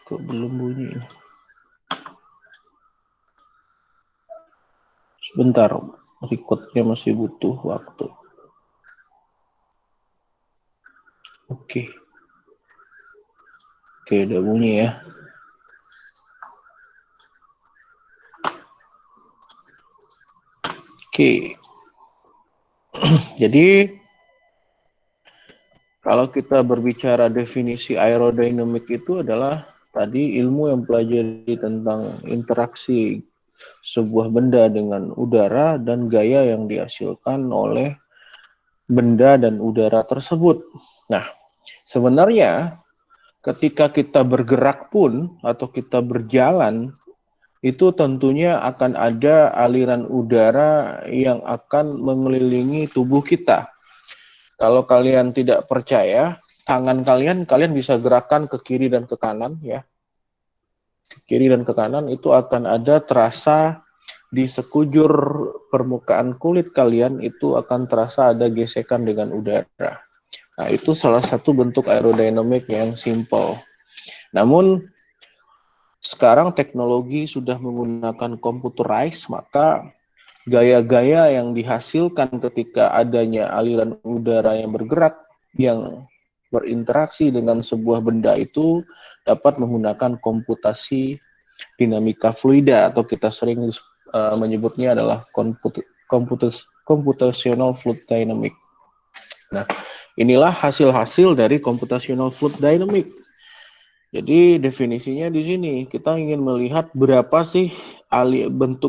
Kok belum bunyi? Sebentar, recordnya masih butuh waktu. Oke, udah bunyi ya. Jadi kalau kita berbicara definisi aerodinamik itu adalah tadi ilmu yang pelajari tentang interaksi sebuah benda dengan udara dan gaya yang dihasilkan oleh benda dan udara tersebut. Nah, sebenarnya ketika kita bergerak pun atau kita berjalan, itu tentunya akan ada aliran udara yang akan mengelilingi tubuh kita. Kalau kalian tidak percaya, tangan kalian bisa gerakan ke kiri dan ke kanan ya. Ke kiri dan ke kanan itu akan ada terasa di sekujur permukaan kulit kalian itu akan terasa ada gesekan dengan udara. Nah, itu salah satu bentuk aerodinamik yang simple. Namun sekarang teknologi sudah menggunakan computerized, maka gaya-gaya yang dihasilkan ketika adanya aliran udara yang bergerak yang berinteraksi dengan sebuah benda itu dapat menggunakan komputasi dinamika fluida atau kita sering menyebutnya adalah computational fluid dynamic. Nah, inilah hasil-hasil dari computational fluid dynamic. Jadi definisinya di sini kita ingin melihat berapa sih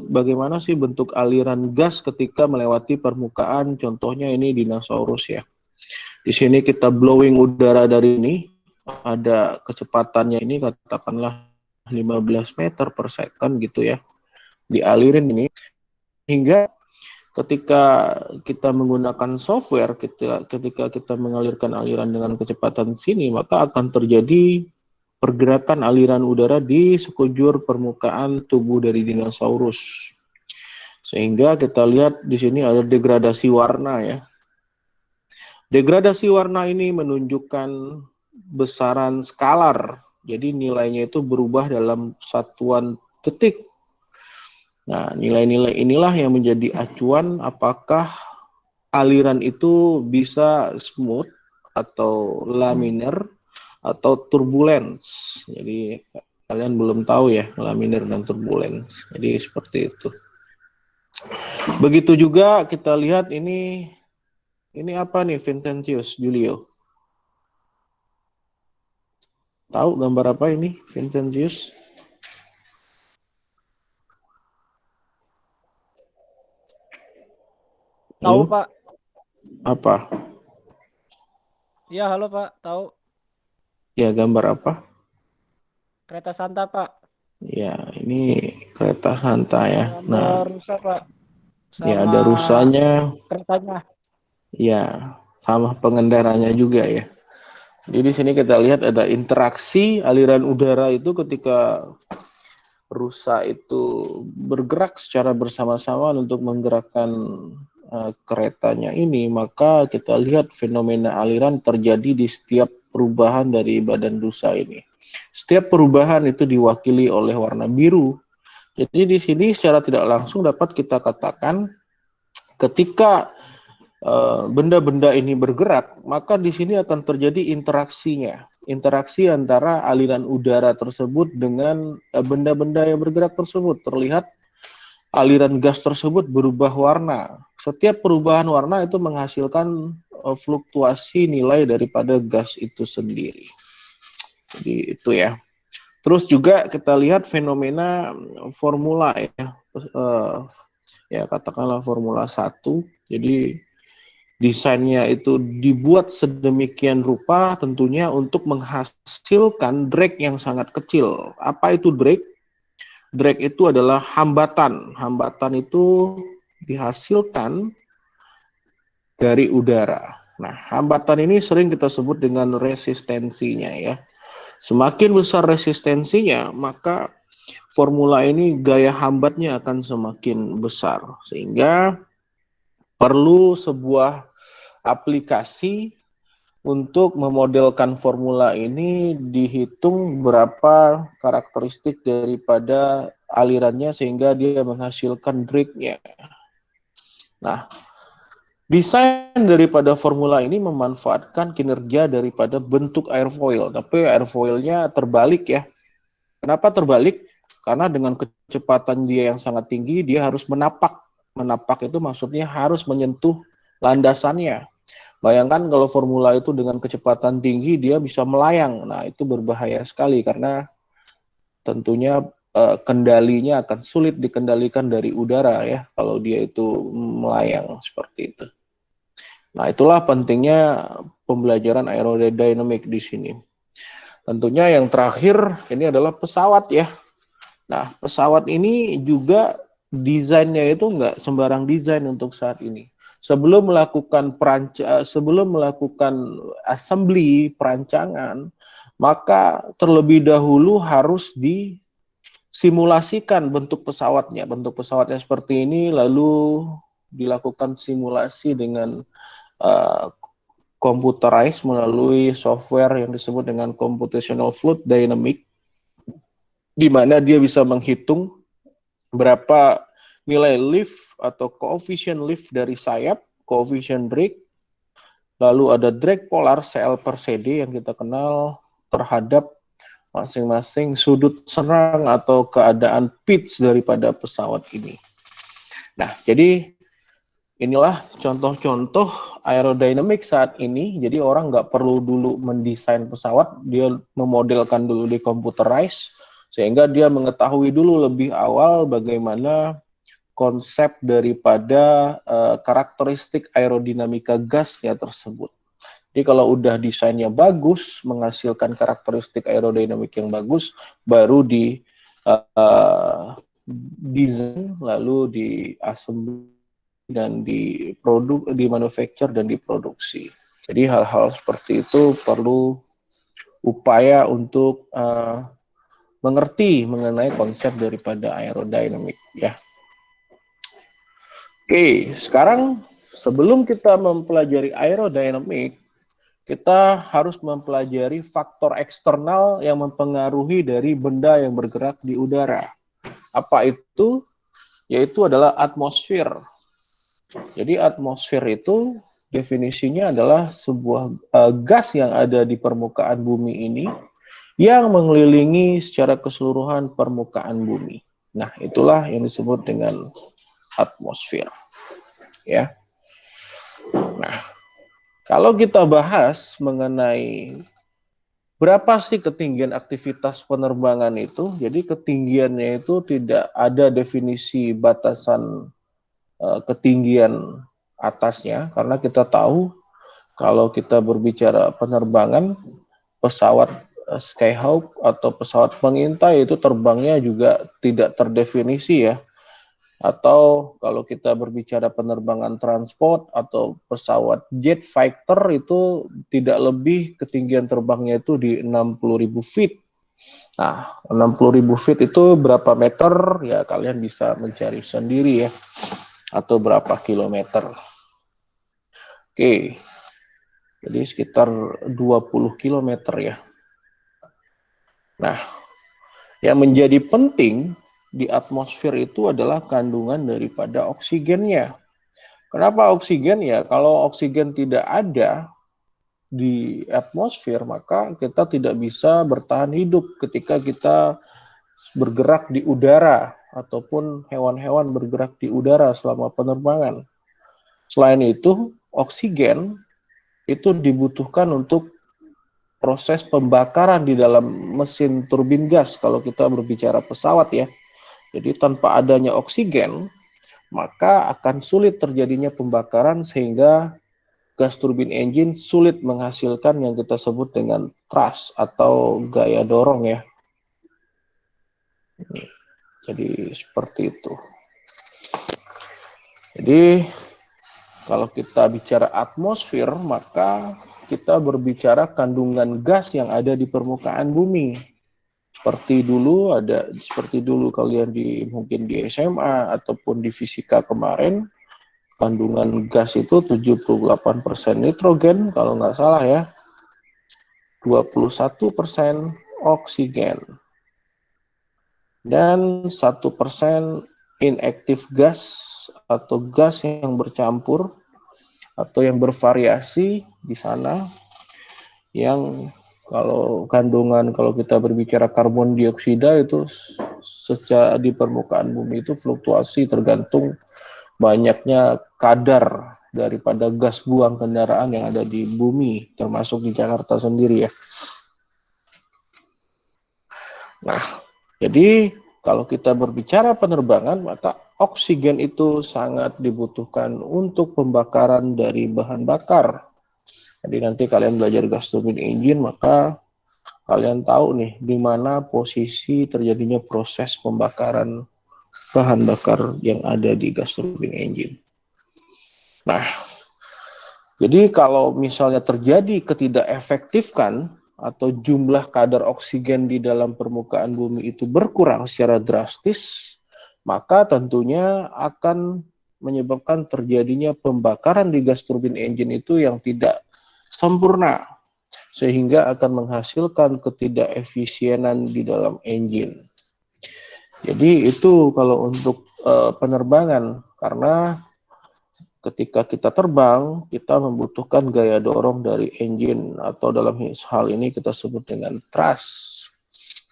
bagaimana sih bentuk aliran gas ketika melewati permukaan. Contohnya ini dinosaurus ya. Di sini kita blowing udara dari ini, ada kecepatannya ini katakanlah 15 meter per second gitu ya. Dialirin ini hingga ketika kita menggunakan software, ketika kita mengalirkan aliran dengan kecepatan sini, maka akan terjadi pergerakan aliran udara di sekujur permukaan tubuh dari dinosaurus. Sehingga kita lihat di sini ada degradasi warna ya. Degradasi warna ini menunjukkan besaran skalar. Jadi nilainya itu berubah dalam satuan detik. Nah, nilai-nilai inilah yang menjadi acuan apakah aliran itu bisa smooth atau laminar atau turbulence. Jadi kalian belum tahu ya laminar dan turbulence. Jadi seperti itu. Begitu juga kita lihat ini apa nih Vincentius Julio? Tahu gambar apa ini Vincentius? Tahu, Halo? Pak. Apa? Iya, halo, Pak. Tahu. Ya, gambar apa? Kereta Santa, Pak. Ya, ini kereta Santa ya. Nah, Gambar rusa, Pak. ya Sama ada rusanya, keretanya. ya sama pengendaranya juga ya. Jadi di sini kita lihat ada interaksi aliran udara itu ketika rusa itu bergerak secara bersama-sama untuk menggerakkan keretanya ini, maka kita lihat fenomena aliran terjadi di setiap perubahan dari badan rusa ini. Setiap perubahan itu diwakili oleh warna biru. Jadi di sini secara tidak langsung dapat kita katakan ketika benda-benda ini bergerak, maka di sini akan terjadi interaksinya. Interaksi antara aliran udara tersebut dengan benda-benda yang bergerak tersebut. Terlihat aliran gas tersebut berubah warna. Setiap perubahan warna itu menghasilkan fluktuasi nilai daripada gas itu sendiri. Jadi itu ya. Terus juga kita lihat fenomena formula ya. Ya katakanlah formula 1. Jadi desainnya itu dibuat sedemikian rupa tentunya untuk menghasilkan drag yang sangat kecil. Apa itu drag? Drag itu adalah hambatan. Hambatan itu dihasilkan dari udara. Nah, hambatan ini sering kita sebut dengan resistensinya ya. Semakin besar resistensinya, maka formula ini gaya hambatnya akan semakin besar, sehingga perlu sebuah aplikasi untuk memodelkan formula ini, dihitung berapa karakteristik daripada alirannya sehingga dia menghasilkan drag-nya. Nah, desain daripada formula ini memanfaatkan kinerja daripada bentuk airfoil, tapi airfoilnya terbalik ya. Kenapa terbalik? Karena dengan kecepatan dia yang sangat tinggi, dia harus menapak. Menapak itu maksudnya harus menyentuh landasannya. Bayangkan kalau formula itu dengan kecepatan tinggi, dia bisa melayang. Nah, itu berbahaya sekali karena tentunya kendalinya akan sulit dikendalikan dari udara ya, kalau dia itu melayang seperti itu. Nah, itulah pentingnya pembelajaran aerodinamik di sini. Tentunya yang terakhir ini adalah pesawat ya. Nah, pesawat ini juga desainnya itu nggak sembarang desain untuk saat ini. Sebelum melakukan assembly perancangan, maka terlebih dahulu harus disimulasikan bentuk pesawatnya. Bentuk pesawatnya seperti ini, lalu dilakukan simulasi dengan computerized melalui software yang disebut dengan computational fluid dynamic, di mana dia bisa menghitung berapa nilai lift atau koefisien lift dari sayap, koefisien drag, lalu ada drag polar CL per CD yang kita kenal terhadap masing-masing sudut serang atau keadaan pitch daripada pesawat ini. Nah, jadi inilah contoh-contoh aerodinamik saat ini. Jadi orang nggak perlu dulu mendesain pesawat, dia memodelkan dulu di computerized, sehingga dia mengetahui dulu lebih awal bagaimana konsep daripada karakteristik aerodinamika gasnya tersebut. Jadi kalau udah desainnya bagus, menghasilkan karakteristik aerodinamik yang bagus, baru di desain, lalu di assembly dan di manufacture dan diproduksi. Jadi hal-hal seperti itu perlu upaya untuk mengerti mengenai konsep daripada aerodinamik ya. Oke, sekarang sebelum kita mempelajari aerodinamik, kita harus mempelajari faktor eksternal yang mempengaruhi dari benda yang bergerak di udara. Apa itu? Yaitu adalah atmosfer. Jadi atmosfer itu definisinya adalah sebuah gas yang ada di permukaan bumi ini yang mengelilingi secara keseluruhan permukaan bumi. Nah, itulah yang disebut dengan atmosfer. Ya. Nah, kalau kita bahas mengenai berapa sih ketinggian aktivitas penerbangan itu, jadi ketinggiannya itu tidak ada definisi batasan ketinggian atasnya, karena kita tahu kalau kita berbicara penerbangan, pesawat Skyhawk atau pesawat pengintai itu terbangnya juga tidak terdefinisi ya. Atau kalau kita berbicara penerbangan transport atau pesawat jet fighter itu tidak lebih ketinggian terbangnya itu di 60.000 feet. Nah, 60.000 feet itu berapa meter? Ya kalian bisa mencari sendiri ya. Atau berapa kilometer. Oke. Jadi sekitar 20 kilometer ya. Nah, yang menjadi penting di atmosfer itu adalah kandungan daripada oksigennya. Kenapa oksigen ya? Kalau oksigen tidak ada di atmosfer, maka kita tidak bisa bertahan hidup ketika kita bergerak di udara ataupun hewan-hewan bergerak di udara selama penerbangan. Selain itu, oksigen itu dibutuhkan untuk proses pembakaran di dalam mesin turbin gas kalau kita berbicara pesawat ya. Jadi tanpa adanya oksigen, maka akan sulit terjadinya pembakaran sehingga gas turbin engine sulit menghasilkan yang kita sebut dengan thrust atau gaya dorong ya. Jadi seperti itu. Jadi kalau kita bicara atmosfer, maka kita berbicara kandungan gas yang ada di permukaan bumi. seperti dulu kalian mungkin di SMA ataupun di fisika kemarin, kandungan gas itu 78% nitrogen kalau nggak salah ya, 21% oksigen, dan 1% inactive gas atau gas yang bercampur atau yang bervariasi di sana, yang kalau kita berbicara karbon dioksida itu secara di permukaan bumi itu fluktuasi tergantung banyaknya kadar daripada gas buang kendaraan yang ada di bumi, termasuk di Jakarta sendiri ya. Nah, jadi kalau kita berbicara penerbangan, maka oksigen itu sangat dibutuhkan untuk pembakaran dari bahan bakar. Jadi nanti kalian belajar gas turbine engine, maka kalian tahu nih di mana posisi terjadinya proses pembakaran bahan bakar yang ada di gas turbine engine. Nah, jadi kalau misalnya terjadi ketidakefektifan atau jumlah kadar oksigen di dalam permukaan bumi itu berkurang secara drastis, maka tentunya akan menyebabkan terjadinya pembakaran di gas turbine engine itu yang tidak sempurna, sehingga akan menghasilkan ketidakefisienan di dalam engine. Jadi itu kalau untuk penerbangan, karena ketika kita terbang, kita membutuhkan gaya dorong dari engine, atau dalam hal ini kita sebut dengan thrust.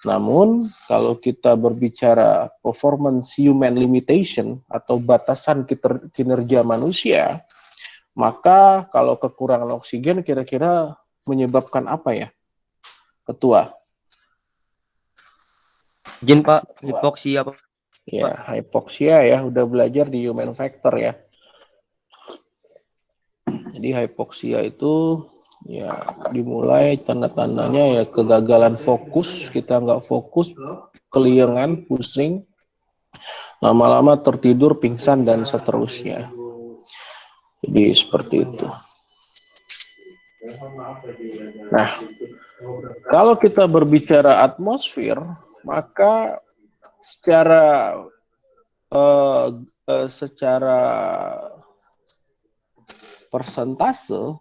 Namun, kalau kita berbicara performance human limitation atau batasan kinerja manusia, maka kalau kekurangan oksigen kira-kira menyebabkan apa ya, Ketua? Izin Pak, hipoksia Pak. Ya, hipoksia ya, udah belajar di human factor ya. Jadi hipoksia itu ya dimulai tanda-tandanya ya kegagalan fokus, kita nggak fokus, keliengan, pusing, lama-lama tertidur, pingsan, dan seterusnya. Jadi seperti itu. Nah, kalau kita berbicara atmosfer, maka secara persentase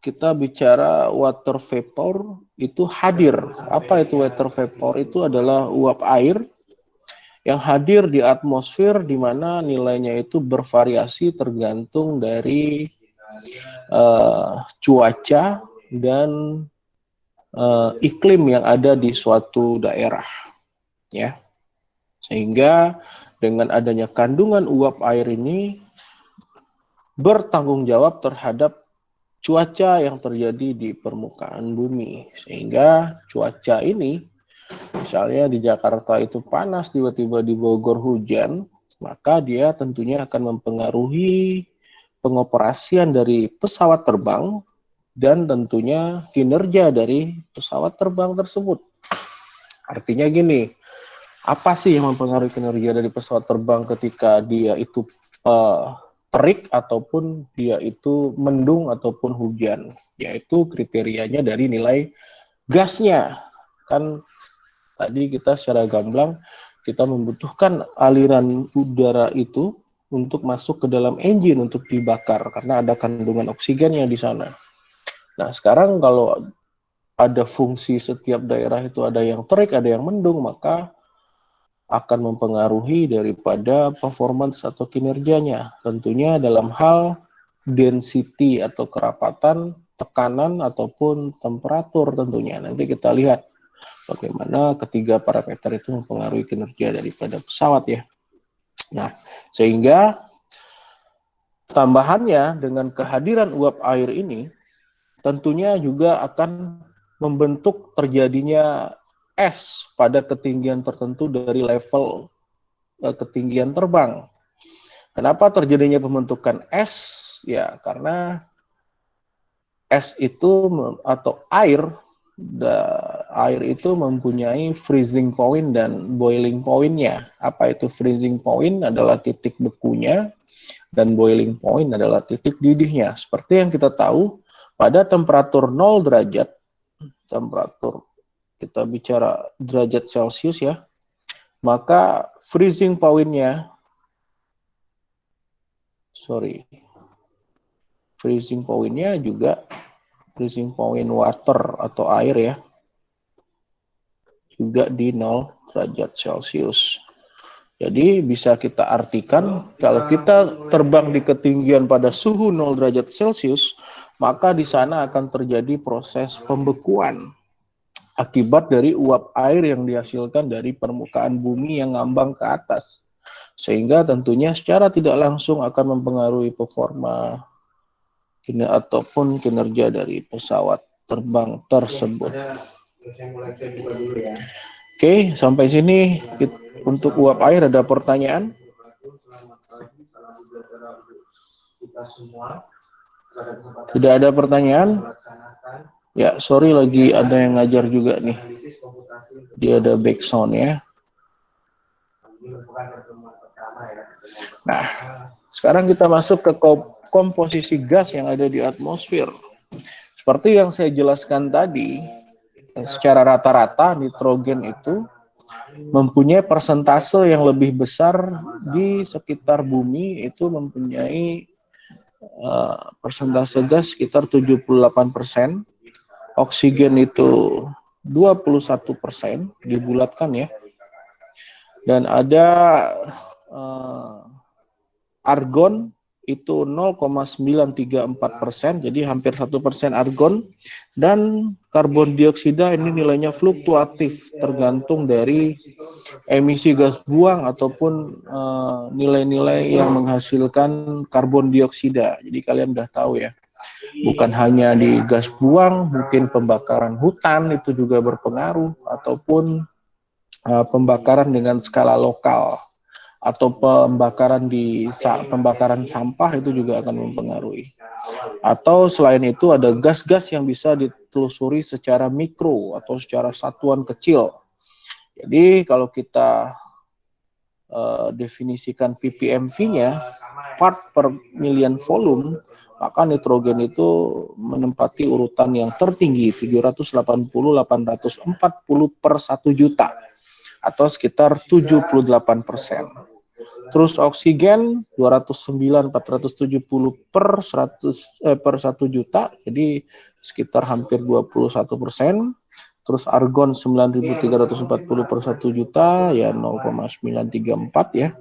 kita bicara water vapor itu hadir. Apa itu water vapor? Itu adalah uap air yang hadir di atmosfer, di mana nilainya itu bervariasi tergantung dari cuaca dan iklim yang ada di suatu daerah, ya. Sehingga dengan adanya kandungan uap air ini bertanggung jawab terhadap cuaca yang terjadi di permukaan bumi. Sehingga cuaca ini, misalnya di Jakarta itu panas, tiba-tiba di Bogor hujan, maka dia tentunya akan mempengaruhi pengoperasian dari pesawat terbang dan tentunya kinerja dari pesawat terbang tersebut. Artinya gini, apa sih yang mempengaruhi kinerja dari pesawat terbang ketika dia itu terik ataupun dia itu mendung ataupun hujan? Yaitu kriterianya dari nilai gasnya. Kan tadi kita secara gamblang kita membutuhkan aliran udara itu untuk masuk ke dalam engine untuk dibakar karena ada kandungan oksigennya di sana. Nah, sekarang kalau ada fungsi setiap daerah itu ada yang terik, ada yang mendung, maka akan mempengaruhi daripada performance atau kinerjanya. Tentunya dalam hal density atau kerapatan, tekanan ataupun temperatur tentunya. Nanti kita lihat bagaimana ketiga parameter itu mempengaruhi kinerja daripada pesawat ya. Nah, sehingga tambahannya dengan kehadiran uap air ini tentunya juga akan membentuk terjadinya es pada ketinggian tertentu dari level ketinggian terbang. Kenapa terjadinya pembentukan es? Ya, karena es itu atau air itu mempunyai freezing point dan boiling point-nya. Apa itu freezing point? Adalah titik bekunya, dan boiling point adalah titik didihnya. Seperti yang kita tahu, pada temperatur 0 derajat, temperatur kita bicara derajat Celcius ya, maka freezing point-nya, freezing point-nya juga freezing point water atau air ya, juga di 0 derajat Celcius. Jadi bisa kita artikan kalau kita terbang di ketinggian pada suhu 0 derajat Celcius, maka di sana akan terjadi proses pembekuan akibat dari uap air yang dihasilkan dari permukaan bumi yang ngambang ke atas. Sehingga tentunya secara tidak langsung akan mempengaruhi performa ataupun kinerja dari pesawat terbang tersebut. Oke, sampai sini untuk uap air ada pertanyaan? Tidak ada pertanyaan? Ya, sorry lagi ada yang ngajar juga nih. Dia ada background ya. Nah, sekarang kita masuk ke komposisi gas yang ada di atmosfer. Seperti yang saya jelaskan tadi, secara rata-rata nitrogen itu mempunyai persentase yang lebih besar di sekitar bumi, itu mempunyai persentase gas sekitar 78%, oksigen itu 21% dibulatkan ya, dan ada argon itu 0,934%, jadi hampir 1% argon, dan karbon dioksida ini nilainya fluktuatif tergantung dari emisi gas buang ataupun nilai-nilai yang menghasilkan karbon dioksida. Jadi kalian udah tahu ya, bukan hanya di gas buang, mungkin pembakaran hutan itu juga berpengaruh, ataupun pembakaran dengan skala lokal, atau pembakaran sampah itu juga akan mempengaruhi. Atau selain itu ada gas-gas yang bisa ditelusuri secara mikro atau secara satuan kecil. Jadi kalau kita definisikan ppmv-nya, part per million volume, maka nitrogen itu menempati urutan yang tertinggi 780-840 per 1 juta atau sekitar 78%. Terus oksigen 209-470 per 100 per 1 juta, jadi sekitar hampir 21%. Terus argon 9.340 per 1 juta, ya 0,934 ya.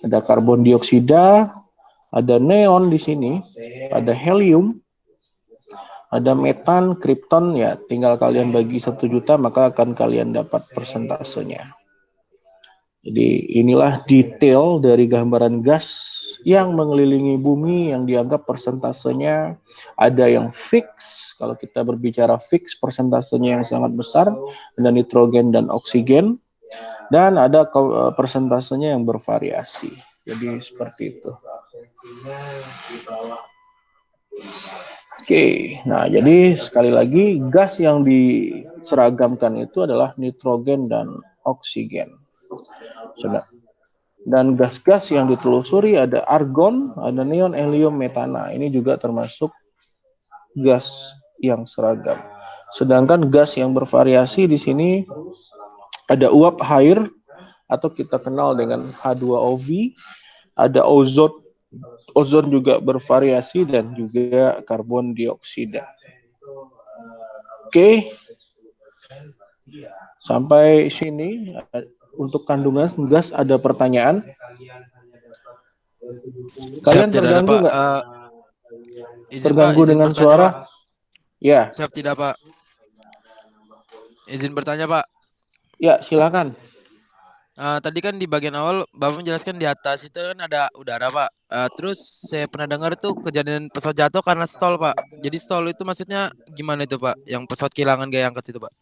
Ada karbon dioksida, ada neon di sini, ada helium, ada metan, kripton, ya tinggal kalian bagi 1 juta maka akan kalian dapat persentasenya. Jadi inilah detail dari gambaran gas yang mengelilingi bumi yang dianggap persentasenya ada yang fix. Kalau kita berbicara fix, persentasenya yang sangat besar, ada nitrogen dan oksigen, dan ada persentasenya yang bervariasi. Jadi seperti itu. Oke, nah jadi sekali lagi gas yang diseragamkan itu adalah nitrogen dan oksigen. Dan gas-gas yang ditelusuri ada argon, ada neon, helium, metana. Ini juga termasuk gas yang seragam. Sedangkan gas yang bervariasi di sini ada uap air atau kita kenal dengan H2OV, ada ozon juga bervariasi, dan juga karbon dioksida. Oke. Sampai sini untuk kandungan gas ada pertanyaan? Kalian terganggu nggak? Terganggu Pak, dengan bertanya, suara? Pak. Ya. Siap tidak, Pak? Izin bertanya, Pak. Ya, silakan. Tadi kan di bagian awal Bapak menjelaskan di atas itu kan ada udara, Pak. Terus saya pernah dengar tuh kejadian pesawat jatuh karena stall, Pak. Jadi stall itu maksudnya gimana itu, Pak? Yang pesawat kehilangan gaya angkat itu, Pak?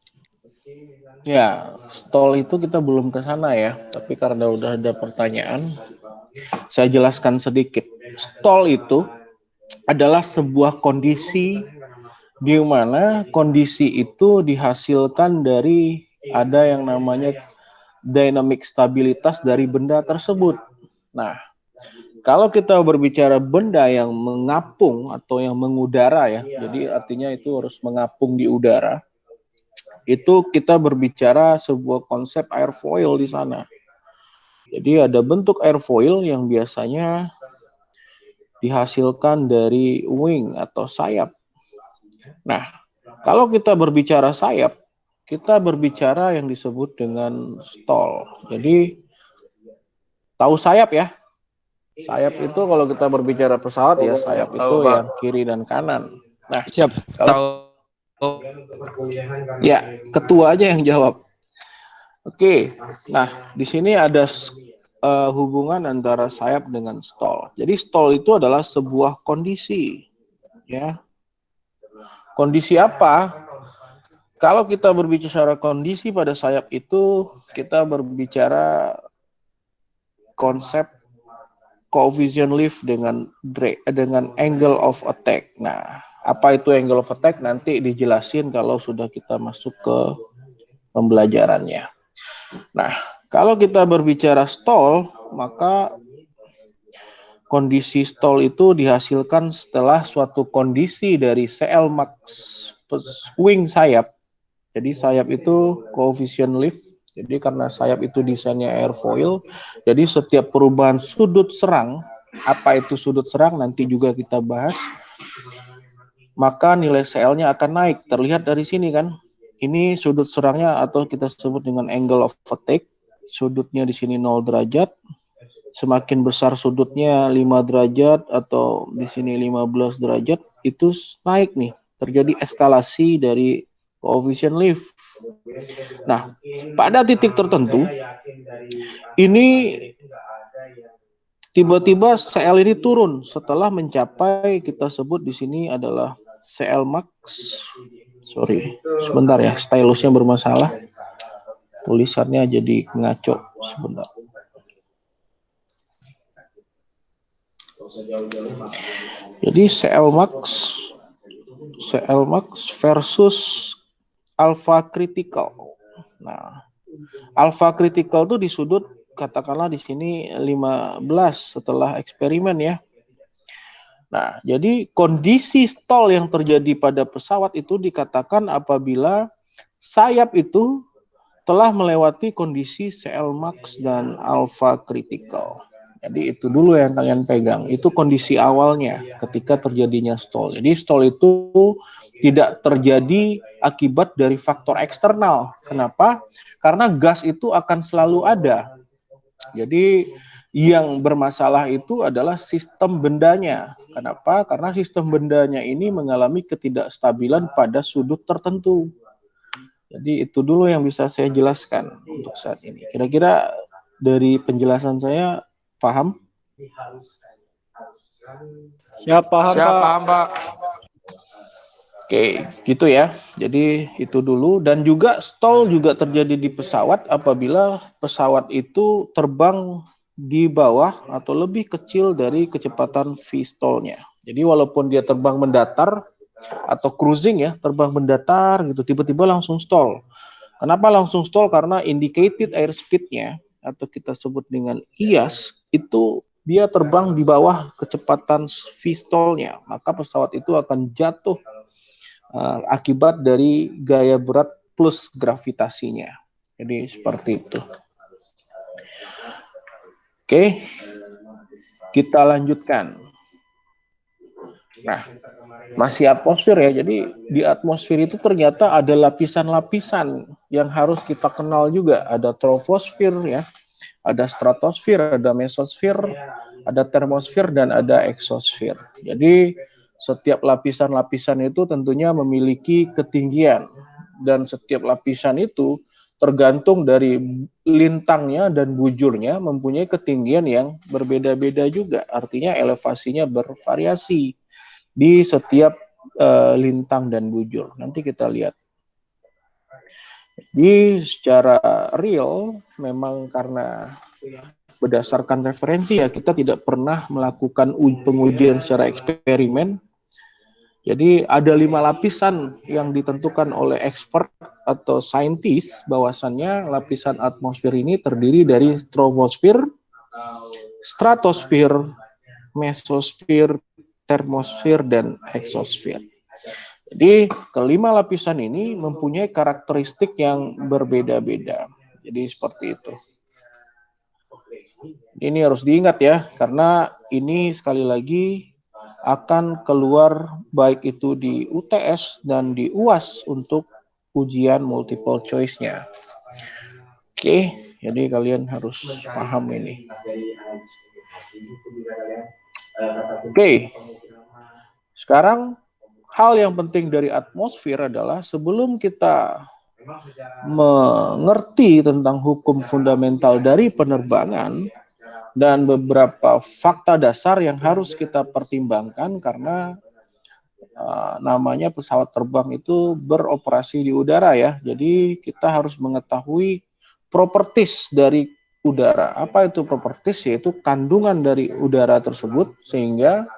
Ya, stall itu kita belum ke sana ya, tapi karena udah ada pertanyaan, saya jelaskan sedikit. Stall itu adalah sebuah kondisi di mana kondisi itu dihasilkan dari ada yang namanya dynamic stabilitas dari benda tersebut. Nah, kalau kita berbicara benda yang mengapung atau yang mengudara ya, jadi artinya itu harus mengapung di udara. itu kita berbicara sebuah konsep airfoil di sana. Jadi ada bentuk airfoil yang biasanya dihasilkan dari wing atau sayap. Nah, kalau kita berbicara sayap, kita berbicara yang disebut dengan stall. Jadi tahu sayap ya? Sayap itu kalau kita berbicara pesawat ya, sayap itu yang kiri dan kanan. Nah, Siap. kalau Tahu. ya, ketua aja yang jawab. Oke. Nah, di sini ada hubungan antara sayap dengan stall. Jadi stall itu adalah sebuah kondisi, ya. Kondisi apa? Kalau kita berbicara kondisi pada sayap itu, kita berbicara konsep coefficient lift dengan angle of attack. Nah, apa itu angle of attack nanti dijelasin kalau sudah kita masuk ke pembelajarannya. Nah, kalau kita berbicara stall, maka kondisi stall itu dihasilkan setelah suatu kondisi dari CLmax wing sayap. Jadi sayap itu coefficient lift. Jadi karena sayap itu desainnya airfoil, jadi setiap perubahan sudut serang, apa itu sudut serang nanti juga kita bahas, maka nilai CL-nya akan naik. Terlihat dari sini kan, ini sudut serangnya atau kita sebut dengan angle of attack. Sudutnya di sini 0 derajat, semakin besar sudutnya 5 derajat atau di sini 15 derajat, itu naik nih, terjadi eskalasi dari coefficient lift. Nah, pada titik tertentu ini tiba-tiba CL ini turun setelah mencapai, kita sebut di sini adalah CLmax. Sorry, sebentar ya, stylusnya bermasalah. Tulisannya jadi ngaco sebentar. Jadi CLmax versus alpha critical. Nah, alpha critical itu di sudut katakanlah di sini 15 setelah eksperimen ya. Nah, jadi kondisi stall yang terjadi pada pesawat itu dikatakan apabila sayap itu telah melewati kondisi CLmax dan alpha critical. Jadi itu dulu yang kalian pegang. Itu kondisi awalnya ketika terjadinya stall. Jadi stall itu tidak terjadi akibat dari faktor eksternal. Kenapa? Karena gas itu akan selalu ada. Jadi yang bermasalah itu adalah sistem bendanya. Kenapa? Karena sistem bendanya ini mengalami ketidakstabilan pada sudut tertentu. Jadi itu dulu yang bisa saya jelaskan untuk saat ini. Kira-kira dari penjelasan saya paham? Siap, paham, Pak. Oke, gitu ya. Jadi itu dulu. Dan juga stall juga terjadi di pesawat apabila pesawat itu terbang di bawah atau lebih kecil dari kecepatan V-stall-nya. Jadi walaupun dia terbang mendatar atau cruising ya, terbang mendatar gitu, tiba-tiba langsung stall. Kenapa langsung stall? Karena indicated airspeed-nya atau kita sebut dengan IAS itu dia terbang di bawah kecepatan V-stall-nya. Maka pesawat itu akan jatuh akibat dari gaya berat plus gravitasinya. Jadi seperti itu. Oke, kita lanjutkan. Nah, masih atmosfer ya. Jadi di atmosfer itu ternyata ada lapisan-lapisan yang harus kita kenal juga. Ada troposfer ya, ada stratosfer, ada mesosfer, ada termosfer, dan ada eksosfer. Jadi setiap lapisan-lapisan itu tentunya memiliki ketinggian. Dan setiap lapisan itu tergantung dari lintangnya dan bujurnya mempunyai ketinggian yang berbeda-beda juga. Artinya elevasinya bervariasi di setiap lintang dan bujur. Nanti kita lihat. Jadi secara real memang karena berdasarkan referensi ya kita tidak pernah melakukan pengujian secara eksperimen. Jadi ada 5 lapisan yang ditentukan oleh expert atau saintis bahwasannya lapisan atmosfer ini terdiri dari troposfer, stratosfer, mesosfer, termosfer, dan eksosfer. Jadi kelima lapisan ini mempunyai karakteristik yang berbeda-beda. Jadi seperti itu. Ini harus diingat ya, karena ini sekali lagi akan keluar baik itu di UTS dan di UAS untuk ujian multiple choice-nya. Oke, jadi kalian harus paham ini. Oke, sekarang hal yang penting dari atmosfer adalah sebelum kita mengerti tentang hukum fundamental dari penerbangan dan beberapa fakta dasar yang harus kita pertimbangkan karena namanya pesawat terbang itu beroperasi di udara ya. Jadi kita harus mengetahui properties dari udara. Apa itu properties? Yaitu kandungan dari udara tersebut sehingga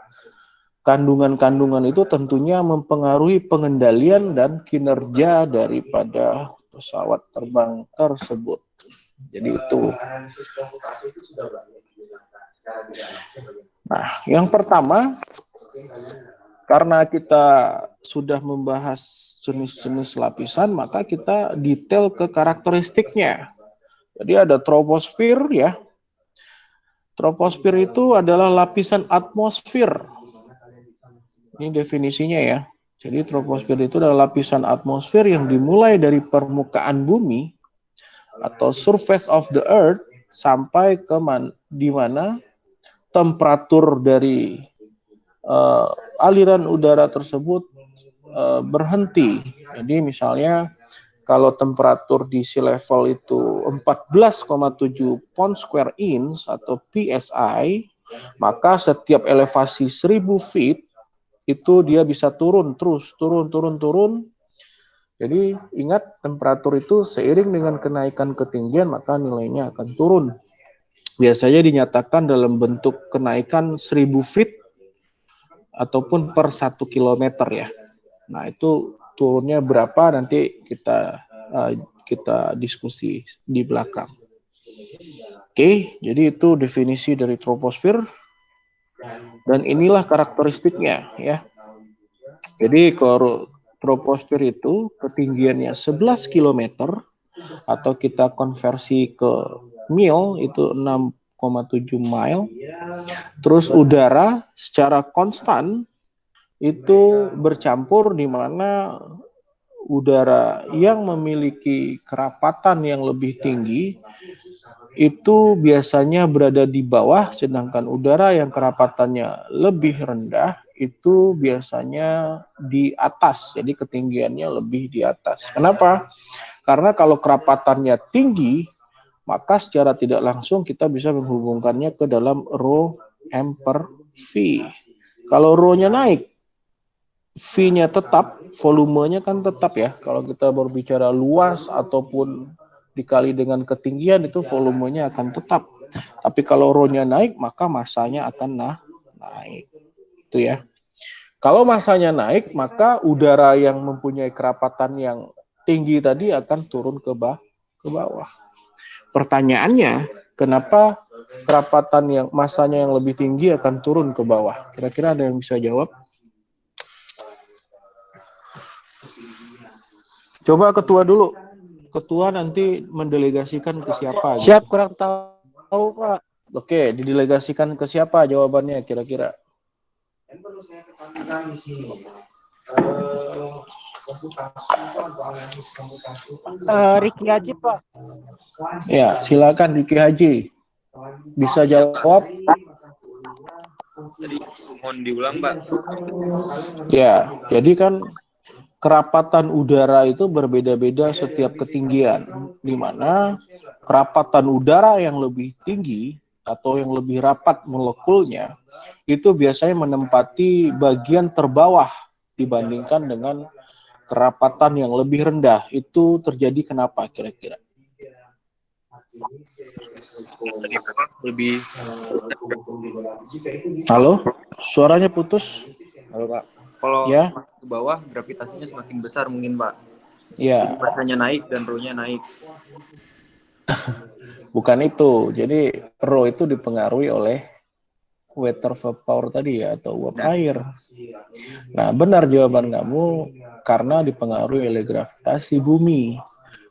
kandungan-kandungan itu tentunya mempengaruhi pengendalian dan kinerja daripada pesawat terbang tersebut. Jadi itu. Nah, yang pertama, karena kita sudah membahas jenis-jenis lapisan, maka kita detail ke karakteristiknya. Jadi ada troposfer ya. Troposfer itu adalah lapisan atmosfer. Ini definisinya ya. Jadi troposfer itu adalah lapisan atmosfer yang dimulai dari permukaan bumi atau surface of the earth sampai ke di mana temperatur dari aliran udara tersebut berhenti. Jadi misalnya kalau temperatur di sea level itu 14,7 pound square inch atau PSI, maka setiap elevasi 1000 feet itu dia bisa turun terus, turun. Jadi ingat temperatur itu seiring dengan kenaikan ketinggian maka nilainya akan turun. Biasanya dinyatakan dalam bentuk kenaikan 1000 feet ataupun per 1 kilometer ya. Nah itu turunnya berapa nanti kita diskusi di belakang. Oke, jadi itu definisi dari troposfer. Dan inilah karakteristiknya ya. Jadi kalau troposfer itu ketinggiannya 11 km atau kita konversi ke mil itu 6,7 mile. Terus udara secara konstan itu bercampur di mana udara yang memiliki kerapatan yang lebih tinggi itu biasanya berada di bawah, sedangkan udara yang kerapatannya lebih rendah itu biasanya di atas, jadi ketinggiannya lebih di atas. Kenapa? Karena kalau kerapatannya tinggi, maka secara tidak langsung kita bisa menghubungkannya ke dalam rho m per v. Kalau rho-nya naik, v-nya tetap, volumenya kan tetap ya. Kalau kita berbicara luas ataupun dikali dengan ketinggian itu volumenya akan tetap. Tapi kalau rho-nya naik maka masanya akan naik. Itu ya. Kalau masanya naik maka udara yang mempunyai kerapatan yang tinggi tadi akan turun ke bawah. Pertanyaannya, kenapa kerapatan yang masanya yang lebih tinggi akan turun ke bawah? Kira-kira ada yang bisa jawab? Coba ketua dulu. Ketua nanti mendelegasikan ke siapa? Siap, kurang tahu Pak. Oke, didelegasikan ke siapa jawabannya kira-kira? Riki Haji Pak. Ya, silakan Riki Haji. Bisa jawab? Tadi mohon diulang, Pak. Ya, jadi kan kerapatan udara itu berbeda-beda setiap ketinggian, di mana kerapatan udara yang lebih tinggi atau yang lebih rapat molekulnya itu biasanya menempati bagian terbawah dibandingkan dengan kerapatan yang lebih rendah. Itu terjadi kenapa kira-kira? Lebih. Halo, suaranya putus. Halo, Pak. Kalau Ya. ke bawah gravitasinya semakin besar mungkin, Pak. Ya. Jadi masanya naik dan rho-nya naik. Bukan itu. Jadi rho itu dipengaruhi oleh water vapor tadi ya, atau uap Nah, air. Nah, benar jawaban kamu, karena dipengaruhi oleh gravitasi bumi.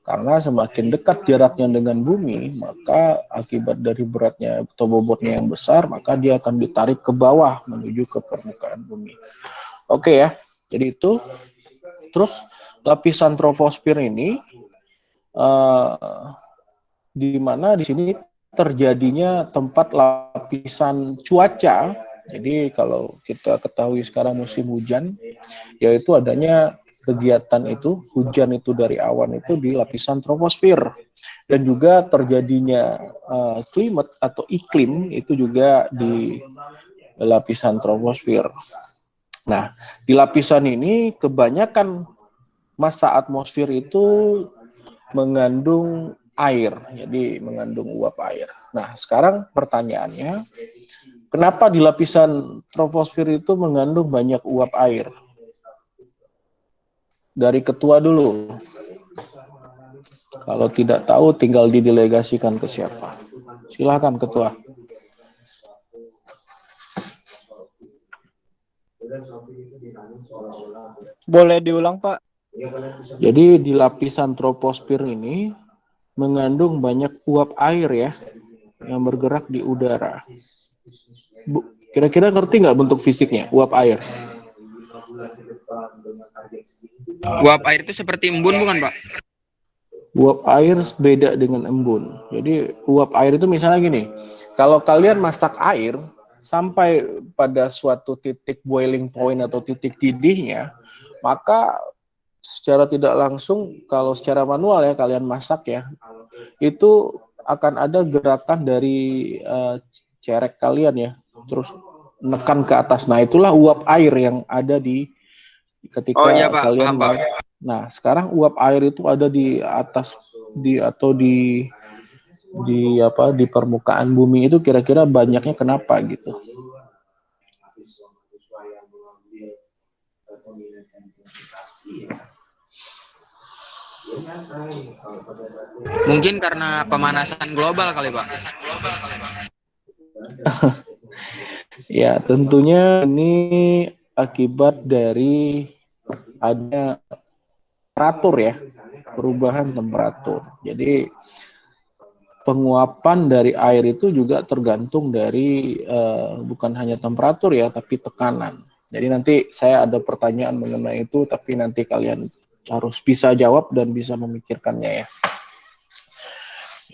Karena semakin dekat jaraknya dengan bumi, maka akibat dari beratnya atau bobotnya yang besar, maka dia akan ditarik ke bawah menuju ke permukaan bumi. Oke ya, jadi itu. Terus lapisan troposfer ini, di mana di sini terjadinya tempat lapisan cuaca. Jadi kalau kita ketahui sekarang musim hujan, yaitu adanya kegiatan itu, hujan itu dari awan itu di lapisan troposfer. Dan juga terjadinya klimat atau iklim itu juga di lapisan troposfer. Nah, di lapisan ini kebanyakan massa atmosfer itu mengandung air, jadi mengandung uap air. Nah, sekarang pertanyaannya, kenapa di lapisan troposfer itu mengandung banyak uap air? Dari ketua dulu. Kalau tidak tahu, tinggal didelegasikan ke siapa. Silakan ketua. Boleh diulang, Pak? Jadi di lapisan troposfer ini mengandung banyak uap air ya, yang bergerak di udara. Kira-kira ngerti nggak bentuk fisiknya, uap air? Uap air itu seperti embun bukan, Pak? Uap air beda dengan embun. Jadi uap air itu misalnya gini, kalau kalian masak air sampai pada suatu titik boiling point atau titik didihnya, maka secara tidak langsung, kalau secara manual ya kalian masak ya, itu akan ada gerakan dari cerek kalian ya, terus menekan ke atas. Nah, itulah uap air yang ada di ketika Oh iya, Pak, kalian paham, Pak. Nah, sekarang uap air itu ada di atas di permukaan bumi itu, kira-kira banyaknya kenapa gitu? Mungkin karena pemanasan global kali, Pak. Ya, tentunya ini akibat dari adanya temperatur ya, perubahan temperatur. Jadi penguapan dari air itu juga tergantung dari bukan hanya temperatur ya, tapi tekanan. Jadi nanti saya ada pertanyaan mengenai itu, tapi nanti kalian harus bisa jawab dan bisa memikirkannya ya.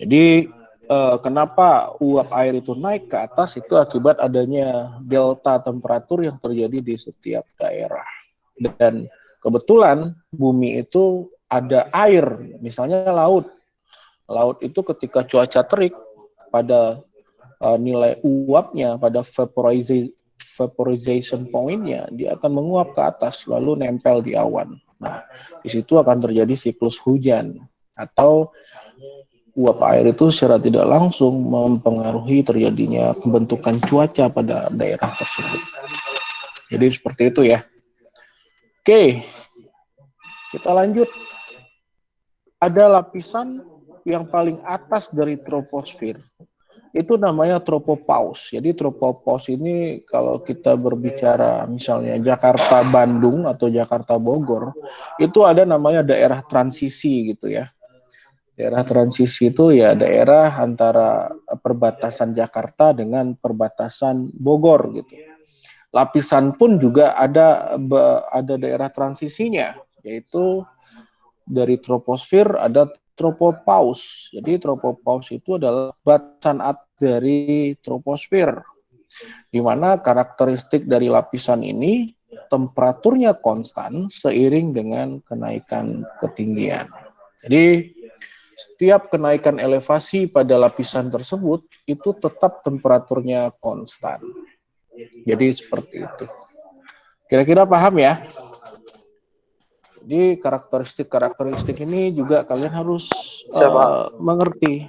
Jadi kenapa uap air itu naik ke atas, itu akibat adanya delta temperatur yang terjadi di setiap daerah. Dan kebetulan bumi itu ada air, misalnya laut. Laut itu ketika cuaca terik, pada nilai uapnya, pada vaporization point-nya, dia akan menguap ke atas lalu nempel di awan. Nah, di situ akan terjadi siklus hujan, atau uap air itu secara tidak langsung mempengaruhi terjadinya pembentukan cuaca pada daerah tersebut. Jadi seperti itu ya. Oke, kita lanjut. Ada lapisan yang paling atas dari troposfer, itu namanya tropopause. Jadi tropopause ini kalau kita berbicara misalnya Jakarta Bandung atau Jakarta Bogor, itu ada namanya daerah transisi gitu ya. Daerah transisi itu ya daerah antara perbatasan Jakarta dengan perbatasan Bogor gitu. Lapisan pun juga ada daerah transisinya, yaitu dari troposfer ada tropopause. Jadi tropopause itu adalah batasan atas dari troposfer, di mana karakteristik dari lapisan ini temperaturnya konstan seiring dengan kenaikan ketinggian. Jadi setiap kenaikan elevasi pada lapisan tersebut itu tetap temperaturnya konstan. Jadi seperti itu. Kira-kira paham ya? Jadi karakteristik ini juga kalian harus mengerti.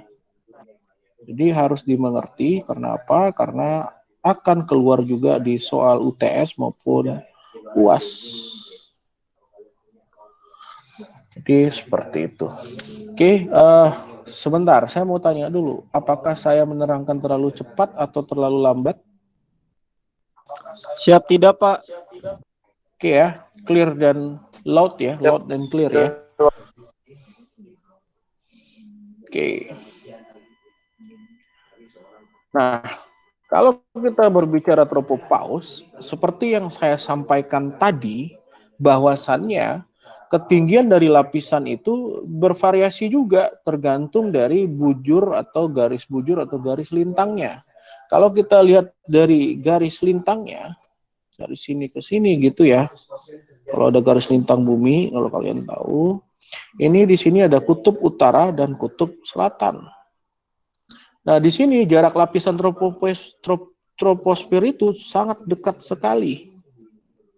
Jadi harus dimengerti, karena apa? Karena akan keluar juga di soal UTS maupun UAS. Jadi seperti itu. Oke, sebentar, saya mau tanya dulu. Apakah saya menerangkan terlalu cepat atau terlalu lambat? Siap tidak, Pak? Oke ya, clear dan loud ya, loud dan clear ya. Oke. Nah, kalau kita berbicara tropopause, seperti yang saya sampaikan tadi, bahwasannya ketinggian dari lapisan itu bervariasi juga tergantung dari bujur atau garis lintangnya. Kalau kita lihat dari garis lintangnya, dari sini ke sini gitu ya. Kalau ada garis lintang bumi, kalau kalian tahu, ini di sini ada kutub utara dan kutub selatan. Nah, di sini jarak lapisan troposfer itu sangat dekat sekali.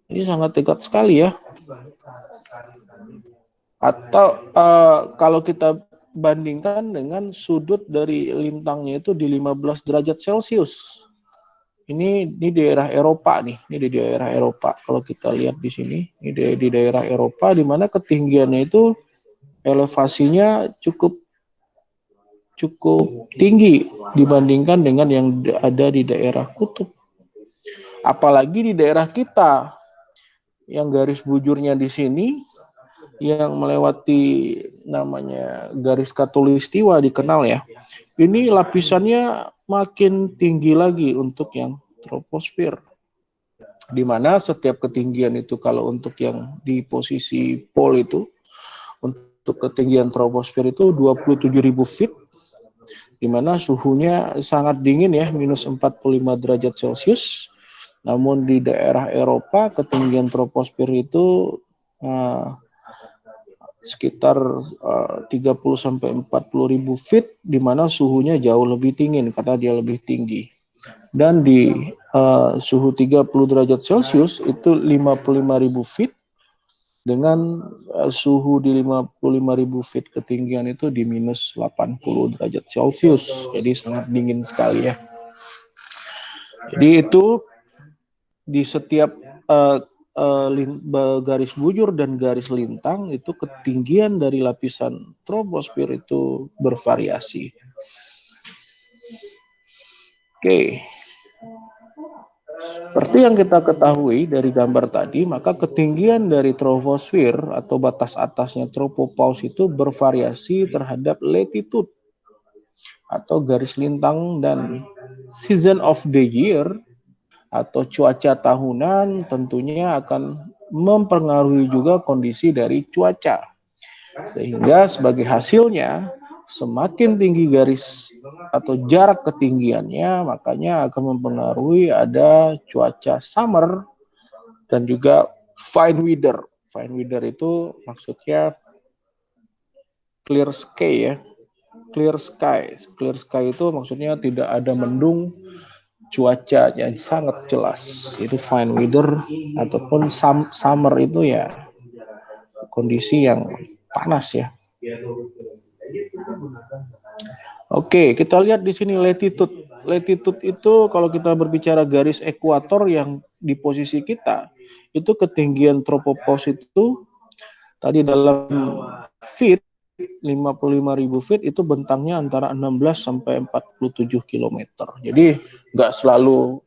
Ini sangat dekat sekali ya. Atau kalau kita bandingkan dengan sudut dari lintangnya itu di 15 derajat Celcius. Ini daerah Eropa nih, ini di daerah Eropa. Kalau kita lihat di sini, ini di daerah Eropa di mana ketinggiannya itu elevasinya cukup tinggi dibandingkan dengan yang ada di daerah kutub. Apalagi di daerah kita yang garis bujurnya di sini yang melewati namanya garis khatulistiwa dikenal ya. Ini lapisannya makin tinggi lagi untuk yang troposfer. Di mana setiap ketinggian itu kalau untuk yang di posisi pol itu untuk ketinggian troposfer itu 27.000 feet, di mana suhunya sangat dingin ya, minus 45 derajat Celcius. Namun di daerah Eropa ketinggian troposfer itu sekitar 30 sampai 40.000 feet, di mana suhunya jauh lebih dingin karena dia lebih tinggi. Dan di suhu 30 derajat Celcius itu 55.000 feet, dengan suhu di 55.000 feet ketinggian itu di minus 80 derajat Celcius. Jadi sangat dingin sekali ya. Jadi itu di setiap garis bujur dan garis lintang itu ketinggian dari lapisan troposfer itu bervariasi. Oke. Seperti yang kita ketahui dari gambar tadi, maka ketinggian dari troposfer atau batas atasnya tropopause itu bervariasi terhadap latitude atau garis lintang, dan season of the year atau cuaca tahunan tentunya akan mempengaruhi juga kondisi dari cuaca. Sehingga sebagai hasilnya semakin tinggi garis atau jarak ketinggiannya, makanya akan mempengaruhi ada cuaca summer dan juga fine weather. Fine weather itu maksudnya clear sky ya. Clear sky. Clear sky itu maksudnya tidak ada mendung, cuaca yang sangat jelas. Itu fine weather, ataupun summer itu ya kondisi yang panas ya. Oke, kita lihat di sini latitude. Latitude itu kalau kita berbicara garis ekuator yang di posisi kita, itu ketinggian tropopause itu tadi dalam feet 55.000 feet itu bentangnya antara 16 sampai 47 km. Jadi nggak selalu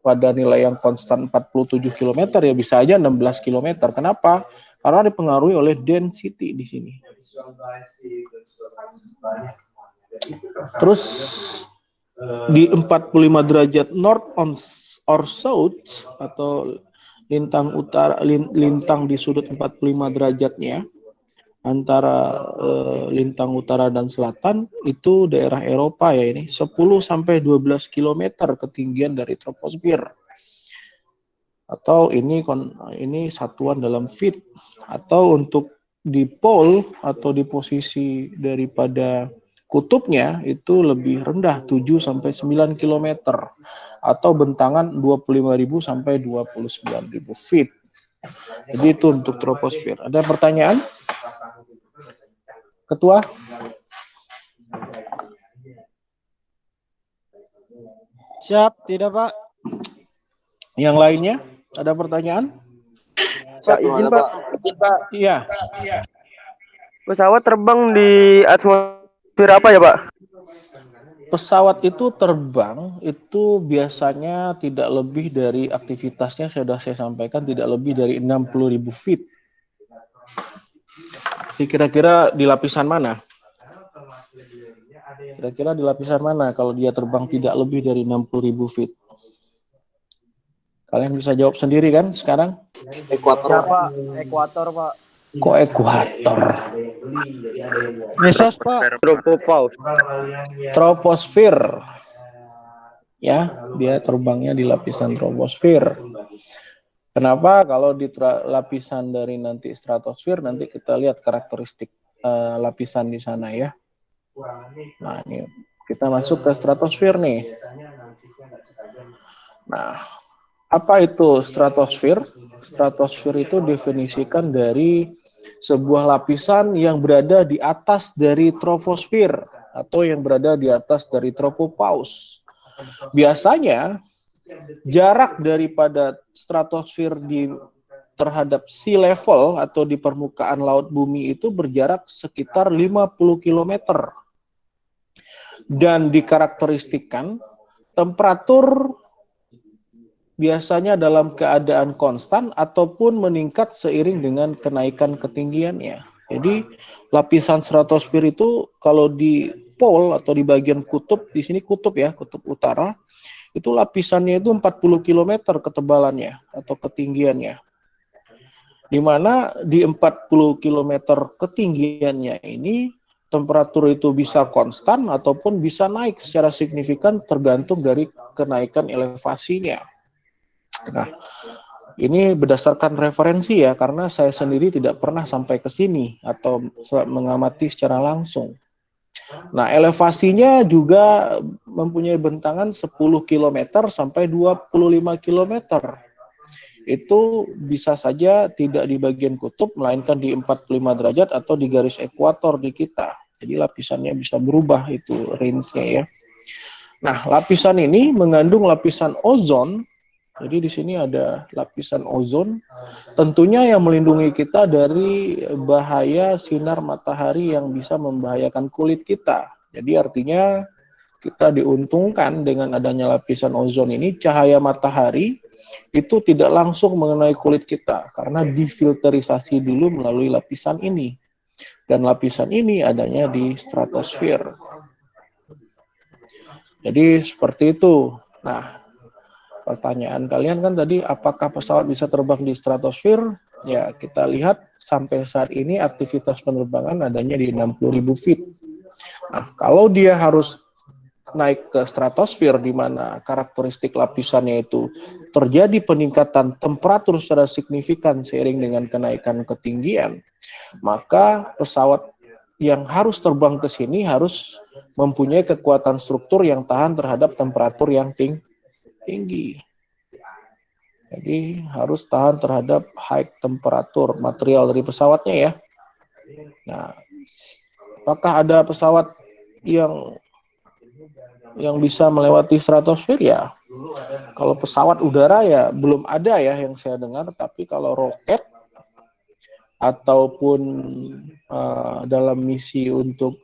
pada nilai yang konstan 47 km ya, bisa aja 16 km. Kenapa? Karena dipengaruhi oleh density di sini. Terus di 45 derajat north or south atau lintang utara, lintang di sudut 45 derajatnya antara lintang utara dan selatan itu daerah Eropa ya, ini 10 sampai 12 km ketinggian dari troposfer. Atau ini satuan dalam feet. Atau untuk di pol atau di posisi daripada kutubnya itu lebih rendah, 7 sampai 9 km atau bentangan 25.000 sampai 29.000 feet. Jadi itu untuk troposfer. Ada pertanyaan? Ketua? Siap tidak, Pak? Yang lainnya ada pertanyaan? Pak, izin Pak. Iya. Pesawat terbang di atmosfer apa ya Pak? pesawat itu terbang itu biasanya tidak lebih dari aktivitasnya sudah saya sampaikan tidak lebih dari 60.000 feet. Kira-kira di lapisan mana? Kira-kira di lapisan mana kalau dia terbang tidak lebih dari 60.000 feet? Kalian bisa jawab sendiri kan sekarang? Ekuator. Ya Pak, ekuator Pak. Kok ekuator? Mesos Pak. Tropopause. Troposfer. Ya, dia terbangnya di lapisan troposfer. Kenapa? Kalau di lapisan dari nanti stratosfer, nanti kita lihat karakteristik lapisan di sana ya. Nah, ini kita masuk ke stratosfer nih. Nah, apa itu stratosfer? Stratosfer itu definisikan dari sebuah lapisan yang berada di atas dari troposfer atau yang berada di atas dari tropopause. Biasanya jarak daripada stratosfer terhadap sea level atau di permukaan laut bumi itu berjarak sekitar 50 km. Dan dikarakteristikan temperatur biasanya dalam keadaan konstan ataupun meningkat seiring dengan kenaikan ketinggiannya. Jadi lapisan stratosfer itu kalau di pole atau di bagian kutub, di sini kutub ya, kutub utara, itu lapisannya itu 40 km ketebalannya atau ketinggiannya. Di mana di 40 km ketinggiannya ini temperatur itu bisa konstan ataupun bisa naik secara signifikan tergantung dari kenaikan elevasinya. Nah, ini berdasarkan referensi ya, karena saya sendiri tidak pernah sampai ke sini atau mengamati secara langsung. Nah, elevasinya juga mempunyai bentangan 10 km sampai 25 km. Itu bisa saja tidak di bagian kutub, melainkan di 45 derajat atau di garis ekuator di kita. Jadi lapisannya bisa berubah itu range-nya ya. Nah, lapisan ini mengandung lapisan ozon. Jadi di sini ada lapisan ozon, tentunya yang melindungi kita dari bahaya sinar matahari yang bisa membahayakan kulit kita. Jadi artinya kita diuntungkan dengan adanya lapisan ozon ini, cahaya matahari itu tidak langsung mengenai kulit kita karena difilterisasi dulu melalui lapisan ini. Dan lapisan ini adanya di stratosfer. Jadi seperti itu. Nah, pertanyaan kalian kan tadi, apakah pesawat bisa terbang di stratosfer? Ya, kita lihat sampai saat ini aktivitas penerbangan adanya di 60.000 feet. Nah, kalau dia harus naik ke stratosfer di mana karakteristik lapisannya itu terjadi peningkatan temperatur secara signifikan seiring dengan kenaikan ketinggian, maka pesawat yang harus terbang ke sini harus mempunyai kekuatan struktur yang tahan terhadap temperatur yang tinggi. Jadi harus tahan terhadap high temperatur material dari pesawatnya ya. Nah, apakah ada pesawat yang bisa melewati stratosfer ya? Kalau pesawat udara ya belum ada ya yang saya dengar, tapi kalau roket ataupun dalam misi untuk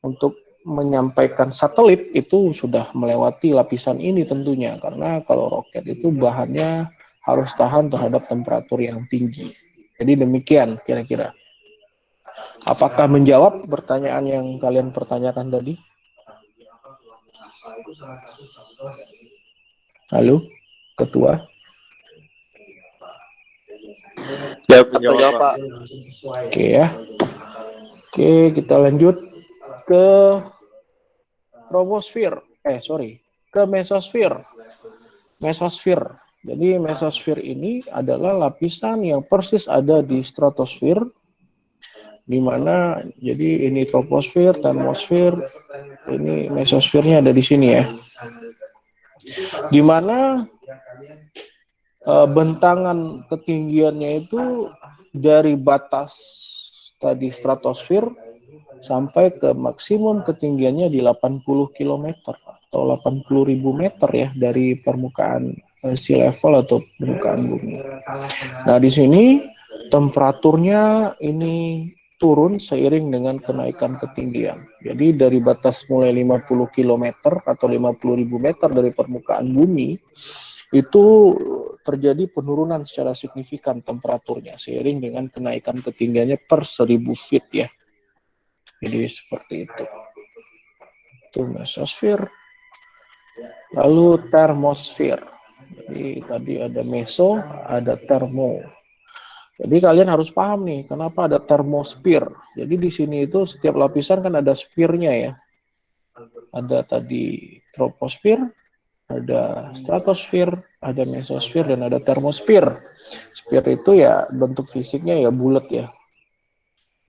untuk menyampaikan satelit itu sudah melewati lapisan ini tentunya, karena kalau roket itu bahannya harus tahan terhadap temperatur yang tinggi. Jadi demikian kira-kira. Apakah menjawab pertanyaan yang kalian pertanyakan tadi? Halo, Ketua. Ya, Jawab, Pak. Oke ya. Oke, kita lanjut ke troposfer. Ke mesosfer. Mesosfer. Jadi mesosfer ini adalah lapisan yang persis ada di stratosfer, di mana jadi ini troposfer, termosfer, ini mesosfernya ada di sini ya. Di mana bentangan ketinggiannya itu dari batas tadi stratosfer sampai ke maksimum ketinggiannya di 80 km atau 80.000 meter ya dari permukaan sea level atau permukaan bumi. Nah, di sini temperaturnya ini turun seiring dengan kenaikan ketinggian. Jadi dari batas mulai 50 km atau 50.000 meter dari permukaan bumi, itu terjadi penurunan secara signifikan temperaturnya seiring dengan kenaikan ketinggiannya per 1000 feet ya. Jadi seperti itu. Itu mesosfer. Lalu termosfer. Jadi tadi ada meso, ada termo. Jadi kalian harus paham nih, kenapa ada termosfer. Jadi di sini itu setiap lapisan kan ada sphere-nya ya. Ada tadi troposfer, ada stratosfer, ada mesosfer, dan ada termosfer. Sphere itu ya bentuk fisiknya ya bulat ya,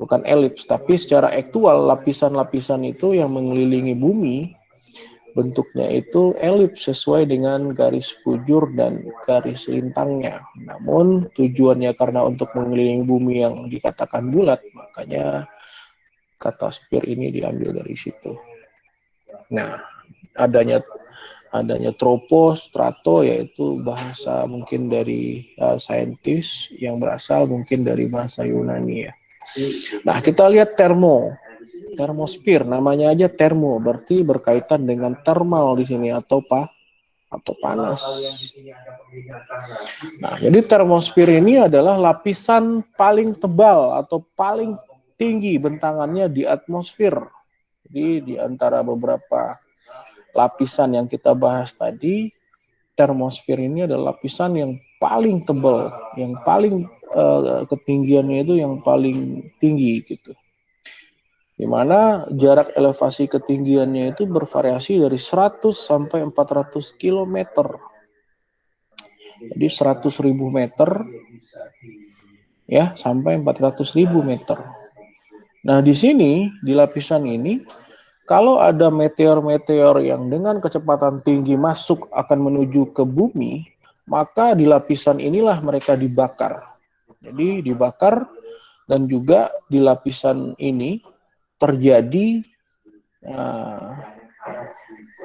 bukan elips. Tapi secara aktual lapisan-lapisan itu yang mengelilingi bumi bentuknya itu elips sesuai dengan garis bujur dan garis lintangnya. Namun tujuannya karena untuk mengelilingi bumi yang dikatakan bulat, makanya kata sphere ini diambil dari situ. Nah, adanya tropos, strato yaitu bahasa mungkin dari saintis yang berasal mungkin dari bahasa Yunani ya. Nah, kita lihat termosfer, namanya aja termo, berarti berkaitan dengan thermal di sini atau panas. Nah, jadi termosfer ini adalah lapisan paling tebal atau paling tinggi bentangannya di atmosfer. Jadi di antara beberapa lapisan yang kita bahas tadi, termosfer ini adalah lapisan yang paling tebal, yang paling ketinggiannya itu yang paling tinggi gitu. Di mana jarak elevasi ketinggiannya itu bervariasi dari 100 sampai 400 km. Jadi 100.000 meter ya sampai 400.000 meter. Nah, di sini di lapisan ini kalau ada meteor-meteor yang dengan kecepatan tinggi masuk akan menuju ke bumi, maka di lapisan inilah mereka dibakar. Jadi dibakar, dan juga di lapisan ini terjadi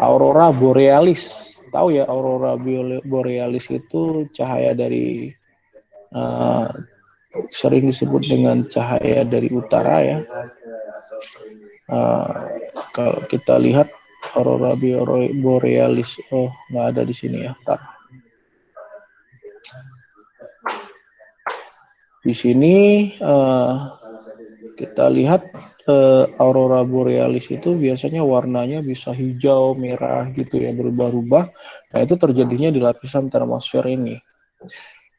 aurora borealis. Tahu ya, aurora borealis itu cahaya dari sering disebut dengan cahaya dari utara ya. Kalau kita lihat aurora borealis, nggak ada di sini ya. Bentar. Di sini kita lihat aurora borealis itu biasanya warnanya bisa hijau, merah gitu ya, berubah-ubah. Nah, itu terjadinya di lapisan termosfer ini.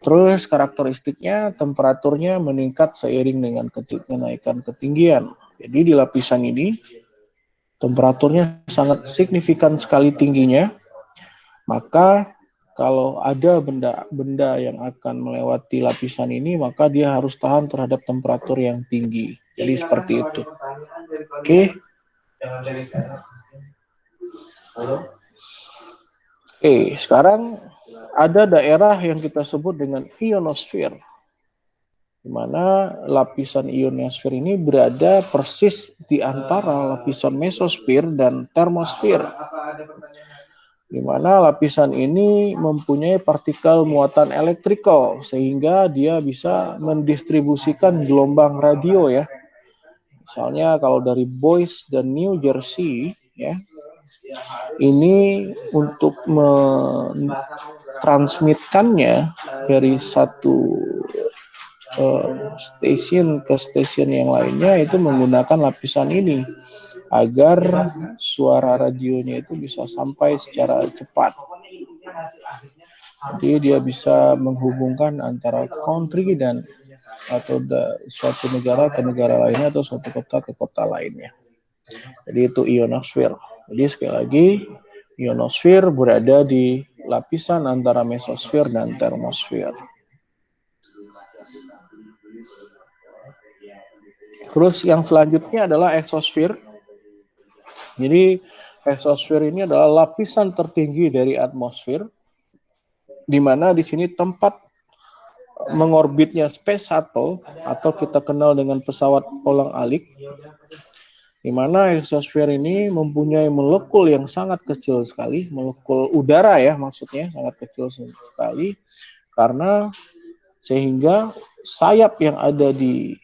Terus karakteristiknya temperaturnya meningkat seiring dengan kenaikan ketinggian. Jadi di lapisan ini temperaturnya sangat signifikan sekali tingginya. Maka kalau ada benda yang akan melewati lapisan ini, maka dia harus tahan terhadap temperatur yang tinggi. Jadi seperti itu. Oke. Oke, sekarang ada daerah yang kita sebut dengan ionosfer, di mana lapisan ionosfer ini berada persis di antara lapisan mesosfer dan termosfer, di mana lapisan ini mempunyai partikel muatan elektrikal sehingga dia bisa mendistribusikan gelombang radio ya. Misalnya kalau dari Boise dan New Jersey ya, ini untuk mentransmitkannya dari satu stasiun ke stasiun yang lainnya itu menggunakan lapisan ini agar suara radionya itu bisa sampai secara cepat. Jadi dia bisa menghubungkan antara country dan atau suatu negara ke negara lainnya atau suatu kota ke kota lainnya. Jadi itu ionosfer. Jadi sekali lagi ionosfer berada di lapisan antara mesosfer dan termosfer. Terus yang selanjutnya adalah eksosfer. Jadi eksosfer ini adalah lapisan tertinggi dari atmosfer, di mana di sini tempat mengorbitnya Space Shuttle atau kita kenal dengan pesawat kolang-alik, di mana eksosfer ini mempunyai molekul yang sangat kecil sekali, molekul udara ya maksudnya, sangat kecil sekali, karena sehingga sayap yang ada di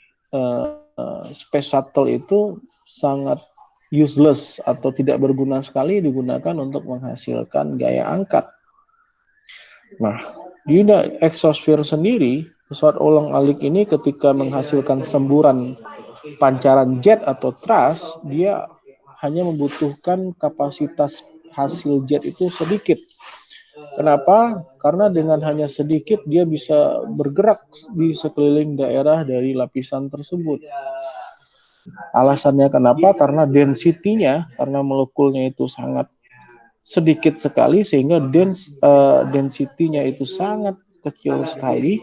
Space Shuttle itu sangat useless atau tidak berguna sekali digunakan untuk menghasilkan gaya angkat. Nah, di exosphere sendiri, pesawat ulang-alik ini ketika menghasilkan semburan pancaran jet atau thrust, dia hanya membutuhkan kapasitas hasil jet itu sedikit. Kenapa? Karena dengan hanya sedikit dia bisa bergerak di sekeliling daerah dari lapisan tersebut. Alasannya kenapa? Karena density-nya, karena molekulnya itu sangat sedikit sekali sehingga density-nya itu sangat kecil sekali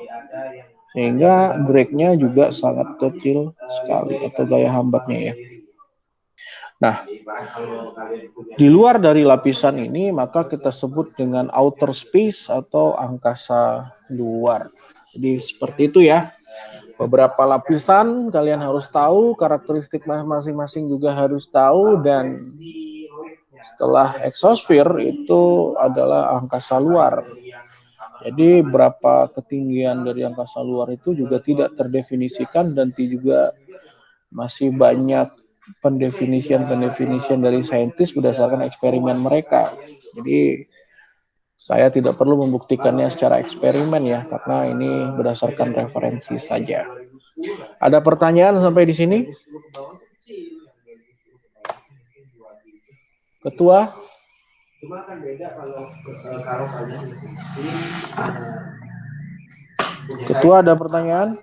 sehingga drag-nya juga sangat kecil sekali atau gaya hambatnya ya. Nah, di luar dari lapisan ini maka kita sebut dengan outer space atau angkasa luar. Jadi seperti itu ya. Beberapa lapisan kalian harus tahu, karakteristik masing-masing juga harus tahu, dan setelah exosphere itu adalah angkasa luar. Jadi berapa ketinggian dari angkasa luar itu juga tidak terdefinisikan dan juga masih banyak pendefinisian dari saintis berdasarkan eksperimen mereka. Jadi saya tidak perlu membuktikannya secara eksperimen ya, karena ini berdasarkan referensi saja. Ada pertanyaan sampai di sini? Ketua? Ketua ada pertanyaan?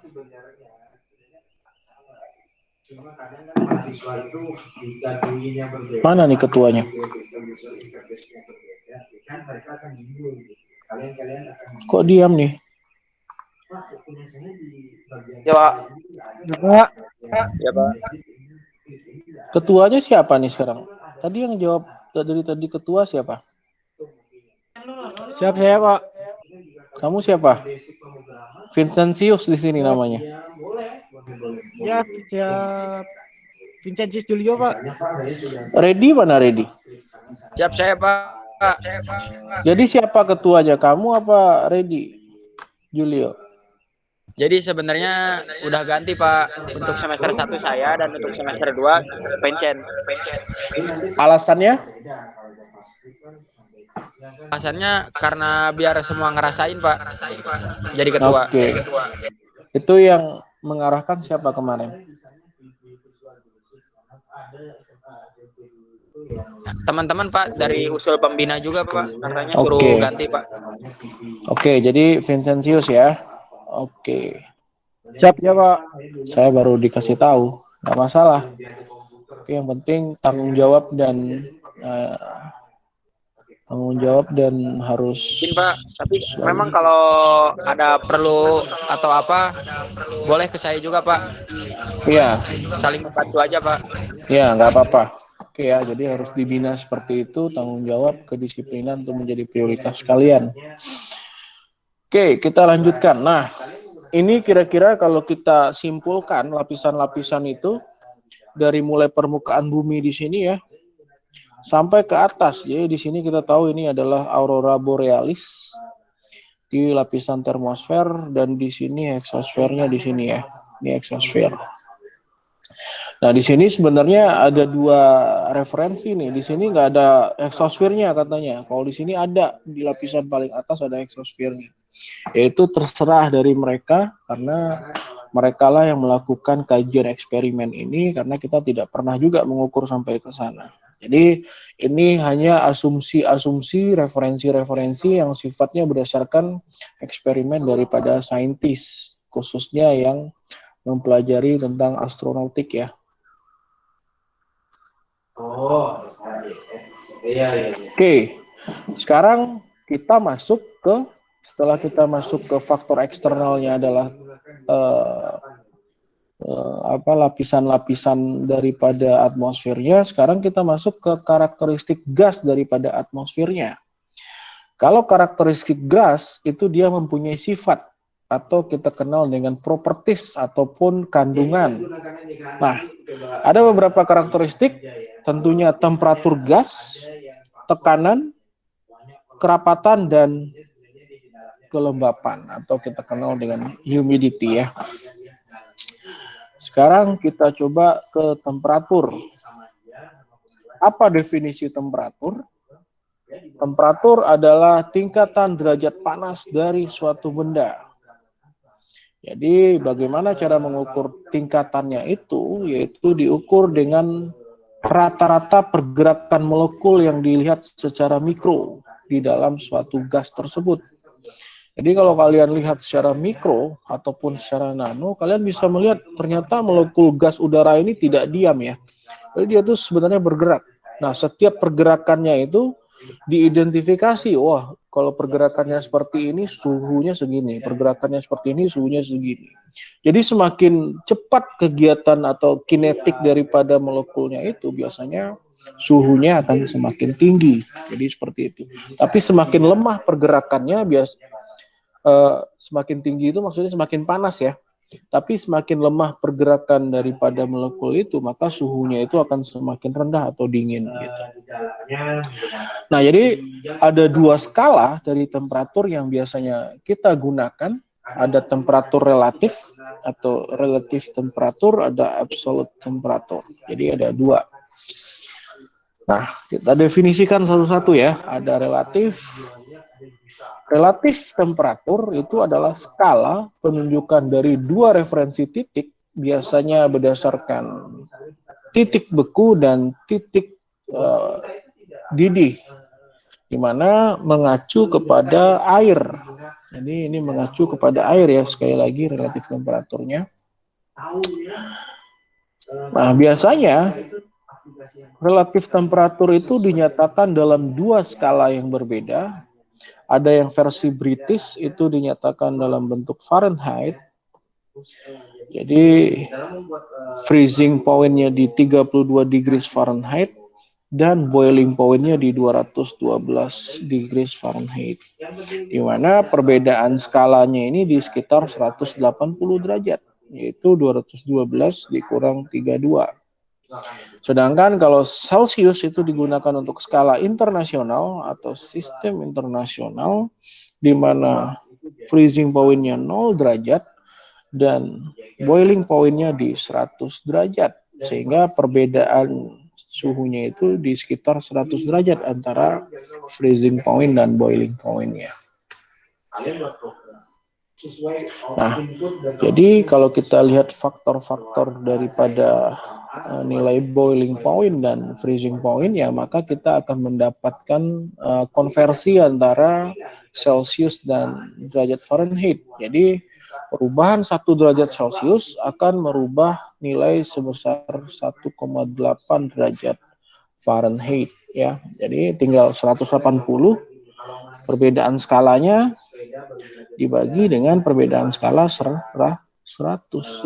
Mana nih ketuanya? Kok diam nih? Ya, Pak. Pak. Ya, Pak. Ketuanya siapa nih sekarang? Tadi yang jawab dari tadi ketua siapa? Siap saya, Pak. Kamu siapa? Vincentius di sini namanya. Ya, siap. Vincentius Julio, Pak. Ready mana Ready? Siap saya, Pak. Jadi siapa ketuanya? Kamu apa Ready? Julio. Jadi sebenarnya udah ganti, Pak. Untuk semester 1 saya dan untuk semester 2 Vincent. Alasannya? Alasannya karena biar semua ngerasain, Pak. Jadi ketua. Oke. Itu yang mengarahkan siapa kemarin? Teman-teman, Pak, dari usul pembina juga, Pak. Katanya suruh ganti, Pak. Oke, jadi Vincentius ya. Oke. Siap ya, Pak. Saya baru dikasih tahu, nggak masalah. Tapi yang penting tanggung jawab dan harus. Mungkin, Pak. Tapi memang kalau ada perlu atau apa, boleh ke saya juga, Pak. Iya. Saling membantu aja, Pak. Iya, nggak apa-apa. Oke ya, jadi harus dibina seperti itu, tanggung jawab, kedisiplinan untuk menjadi prioritas kalian. Oke, kita lanjutkan. Nah, ini kira-kira kalau kita simpulkan lapisan-lapisan itu dari mulai permukaan bumi di sini ya, sampai ke atas. Jadi di sini kita tahu ini adalah aurora borealis di lapisan termosfer, dan di sini exosfernya di sini ya. Ini exosfer. Nah, di sini sebenarnya ada dua referensi nih. Di sini nggak ada exosfernya katanya. Kalau di sini ada, di lapisan paling atas ada exosfernya. Yaitu terserah dari mereka, karena mereka lah yang melakukan kajian eksperimen ini, karena kita tidak pernah juga mengukur sampai ke sana. Jadi ini hanya asumsi-asumsi, referensi-referensi yang sifatnya berdasarkan eksperimen daripada saintis, khususnya yang mempelajari tentang astronautik ya. Oke, sekarang kita masuk ke, setelah kita masuk ke faktor eksternalnya adalah lapisan-lapisan daripada atmosfernya. Sekarang kita masuk ke karakteristik gas daripada atmosfernya. Kalau karakteristik gas itu dia mempunyai sifat atau kita kenal dengan properties ataupun kandungan. Nah, ada beberapa karakteristik, tentunya temperatur gas, tekanan, kerapatan, dan kelembapan atau kita kenal dengan humidity ya. Sekarang kita coba ke temperatur. Apa definisi temperatur? Temperatur adalah tingkatan derajat panas dari suatu benda. Jadi bagaimana cara mengukur tingkatannya itu, yaitu diukur dengan rata-rata pergerakan molekul yang dilihat secara mikro di dalam suatu gas tersebut. Jadi kalau kalian lihat secara mikro ataupun secara nano, kalian bisa melihat ternyata molekul gas udara ini tidak diam ya. Jadi dia tuh sebenarnya bergerak. Nah, setiap pergerakannya itu diidentifikasi, wah kalau pergerakannya seperti ini suhunya segini, pergerakannya seperti ini suhunya segini. Jadi semakin cepat kegiatan atau kinetik daripada molekulnya itu biasanya suhunya akan semakin tinggi. Jadi seperti itu. Tapi semakin lemah pergerakannya semakin tinggi itu maksudnya semakin panas ya. Tapi semakin lemah pergerakan daripada molekul itu, maka suhunya itu akan semakin rendah atau dingin gitu. Nah, jadi ada dua skala dari temperatur yang biasanya kita gunakan. Ada temperatur relatif atau relatif temperatur, ada absolute temperatur. Jadi ada dua. Nah, kita definisikan satu-satu ya. Ada relatif. Relatif temperatur itu adalah skala penunjukan dari dua referensi titik, biasanya berdasarkan titik beku dan titik didih, di mana mengacu kepada air. Jadi ini mengacu kepada air ya, sekali lagi relatif temperaturnya. Nah, biasanya relatif temperatur itu dinyatakan dalam dua skala yang berbeda. Ada yang versi British itu dinyatakan dalam bentuk Fahrenheit. Jadi freezing point-nya di 32 degrees Fahrenheit dan boiling point-nya di 212 degrees Fahrenheit. Di mana perbedaan skalanya ini di sekitar 180 derajat, yaitu 212 dikurang 32. Sedangkan kalau Celsius itu digunakan untuk skala internasional atau sistem internasional, di mana freezing point-nya 0 derajat dan boiling point-nya di 100 derajat. Sehingga perbedaan suhunya itu di sekitar 100 derajat antara freezing point dan boiling point-nya. Nah, jadi kalau kita lihat faktor-faktor daripada nilai boiling point dan freezing point ya, maka kita akan mendapatkan konversi antara Celsius dan derajat Fahrenheit. Jadi perubahan 1 derajat Celsius akan merubah nilai sebesar 1,8 derajat Fahrenheit ya. Jadi tinggal 180, perbedaan skalanya dibagi dengan perbedaan skala 100,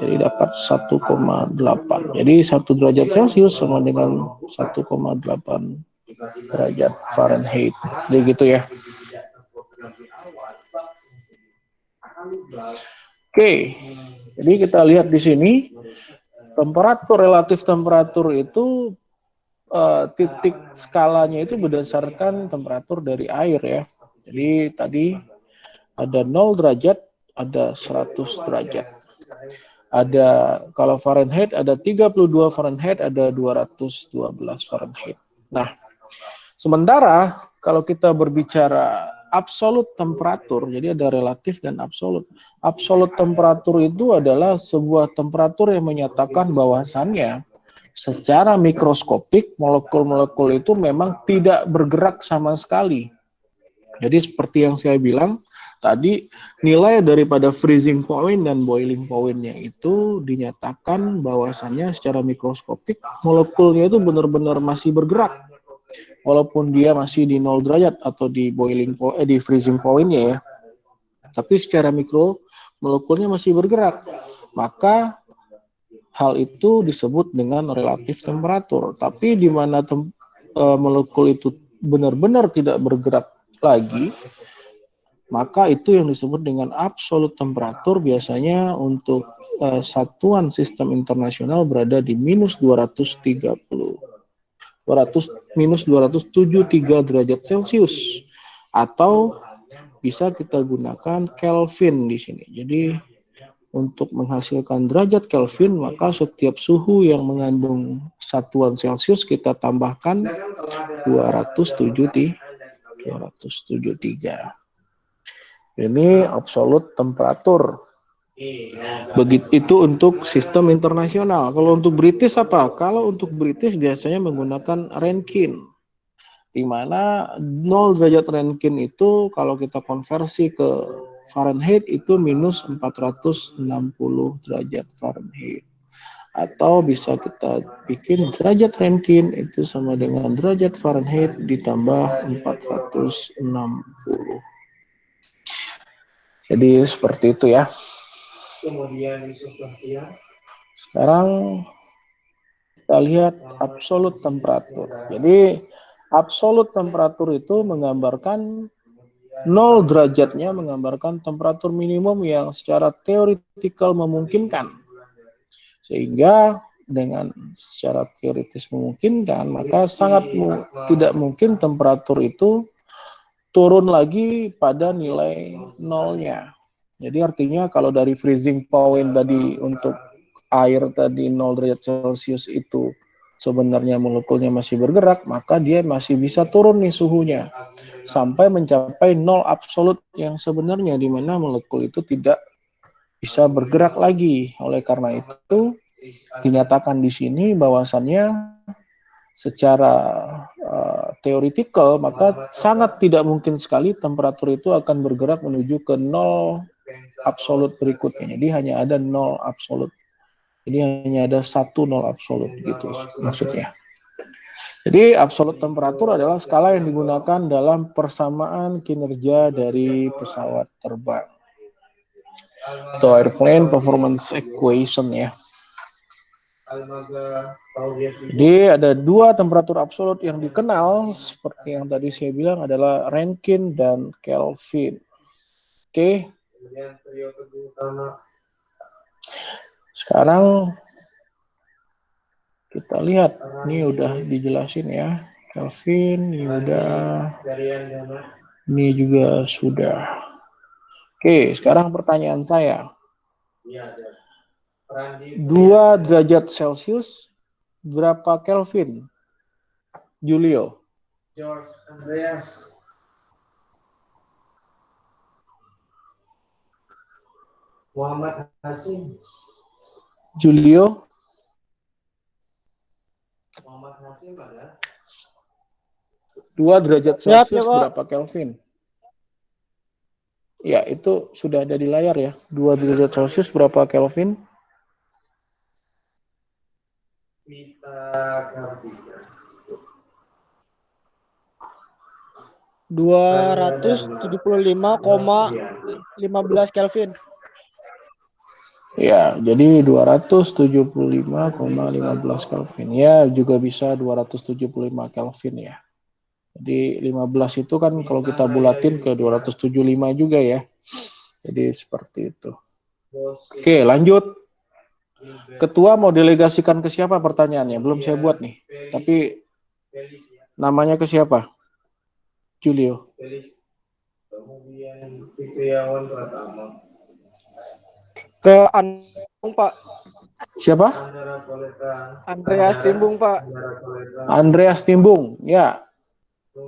jadi dapat 1,8. Jadi 1 derajat Celcius sama dengan 1,8 derajat Fahrenheit. Jadi gitu ya. Oke, jadi kita lihat di sini temperatur relatif temperatur itu titik skalanya itu berdasarkan temperatur dari air ya. Jadi tadi ada 0 derajat, ada 100 derajat. Ada kalau Fahrenheit ada 32 Fahrenheit, ada 212 Fahrenheit. Nah, sementara kalau kita berbicara absolut temperatur, jadi ada relatif dan absolut. Absolut temperatur itu adalah sebuah temperatur yang menyatakan bahwasannya secara mikroskopik molekul-molekul itu memang tidak bergerak sama sekali. Jadi seperti yang saya bilang tadi, nilai daripada freezing point dan boiling point-nya itu dinyatakan bahwasannya secara mikroskopik molekulnya itu benar-benar masih bergerak. Walaupun dia masih di 0 derajat atau di di freezing point-nya ya. Tapi secara mikro molekulnya masih bergerak. Maka hal itu disebut dengan relatif temperatur. Tapi di mana molekul itu benar-benar tidak bergerak lagi, maka itu yang disebut dengan absolut temperatur. Biasanya untuk satuan sistem internasional berada di minus 273 derajat Celcius, atau bisa kita gunakan Kelvin di sini. Jadi untuk menghasilkan derajat Kelvin, maka setiap suhu yang mengandung satuan Celcius kita tambahkan 273. Ini absolut temperatur. Begitu itu untuk sistem internasional. Kalau untuk British apa? Kalau untuk British biasanya menggunakan Rankine, di mana 0 derajat Rankine itu kalau kita konversi ke Fahrenheit itu minus 460 derajat Fahrenheit. Atau bisa kita bikin derajat Rankine itu sama dengan derajat Fahrenheit ditambah 460. Jadi seperti itu ya. Sekarang kita lihat absolut temperatur. Jadi absolut temperatur itu menggambarkan 0 derajatnya menggambarkan temperatur minimum yang secara teoretikal memungkinkan. Sehingga dengan secara teoritis memungkinkan, maka sangat tidak mungkin temperatur itu turun lagi pada nilai nolnya. Jadi artinya kalau dari freezing point tadi untuk air tadi 0 derajat Celcius itu sebenarnya molekulnya masih bergerak, maka dia masih bisa turun nih suhunya sampai mencapai 0 absolut yang sebenarnya, di mana molekul itu tidak bisa bergerak lagi. Oleh karena itu dinyatakan di sini bahwasannya secara teoretikal maka sangat tidak mungkin sekali temperatur itu akan bergerak menuju ke 0 absolut berikutnya. Jadi hanya ada 0 absolut. Jadi hanya ada 1 0 absolut gitu maksudnya. Jadi absolut temperatur adalah skala yang digunakan dalam persamaan kinerja dari pesawat terbang. Atau airplane performance equation ya. Jadi ada 2 temperatur absolut yang dikenal seperti yang tadi saya bilang adalah Rankine dan Kelvin. Oke. Sekarang kita lihat, ini udah dijelasin ya. Kelvin, ini udah. Ini juga sudah. Oke, sekarang pertanyaan saya. 2 derajat Celcius berapa Kelvin? Julio. George Andreas. Muhammad Hasim. Julio. Muhammad Hasim ada. 2 derajat Siap, Celcius ya, Pak. berapa Kelvin? Ya, itu sudah ada di layar ya. 2 derajat Celcius berapa Kelvin? Kita Kartika. 275,15 Kelvin. Ya, jadi 275,15 Kelvin. Ya, juga bisa 275 Kelvin ya. Jadi 15 itu kan kalau kita bulatin ke 275 juga ya. Jadi seperti itu. Oke, lanjut. Ketua mau delegasikan ke siapa pertanyaannya? Belum saya buat nih. Tapi namanya ke siapa? Julio. Kemudian Fitriawan Pratama. Ke Andung, Pak. Siapa? Andreas Timbung, Pak. Andreas Timbung. Ya.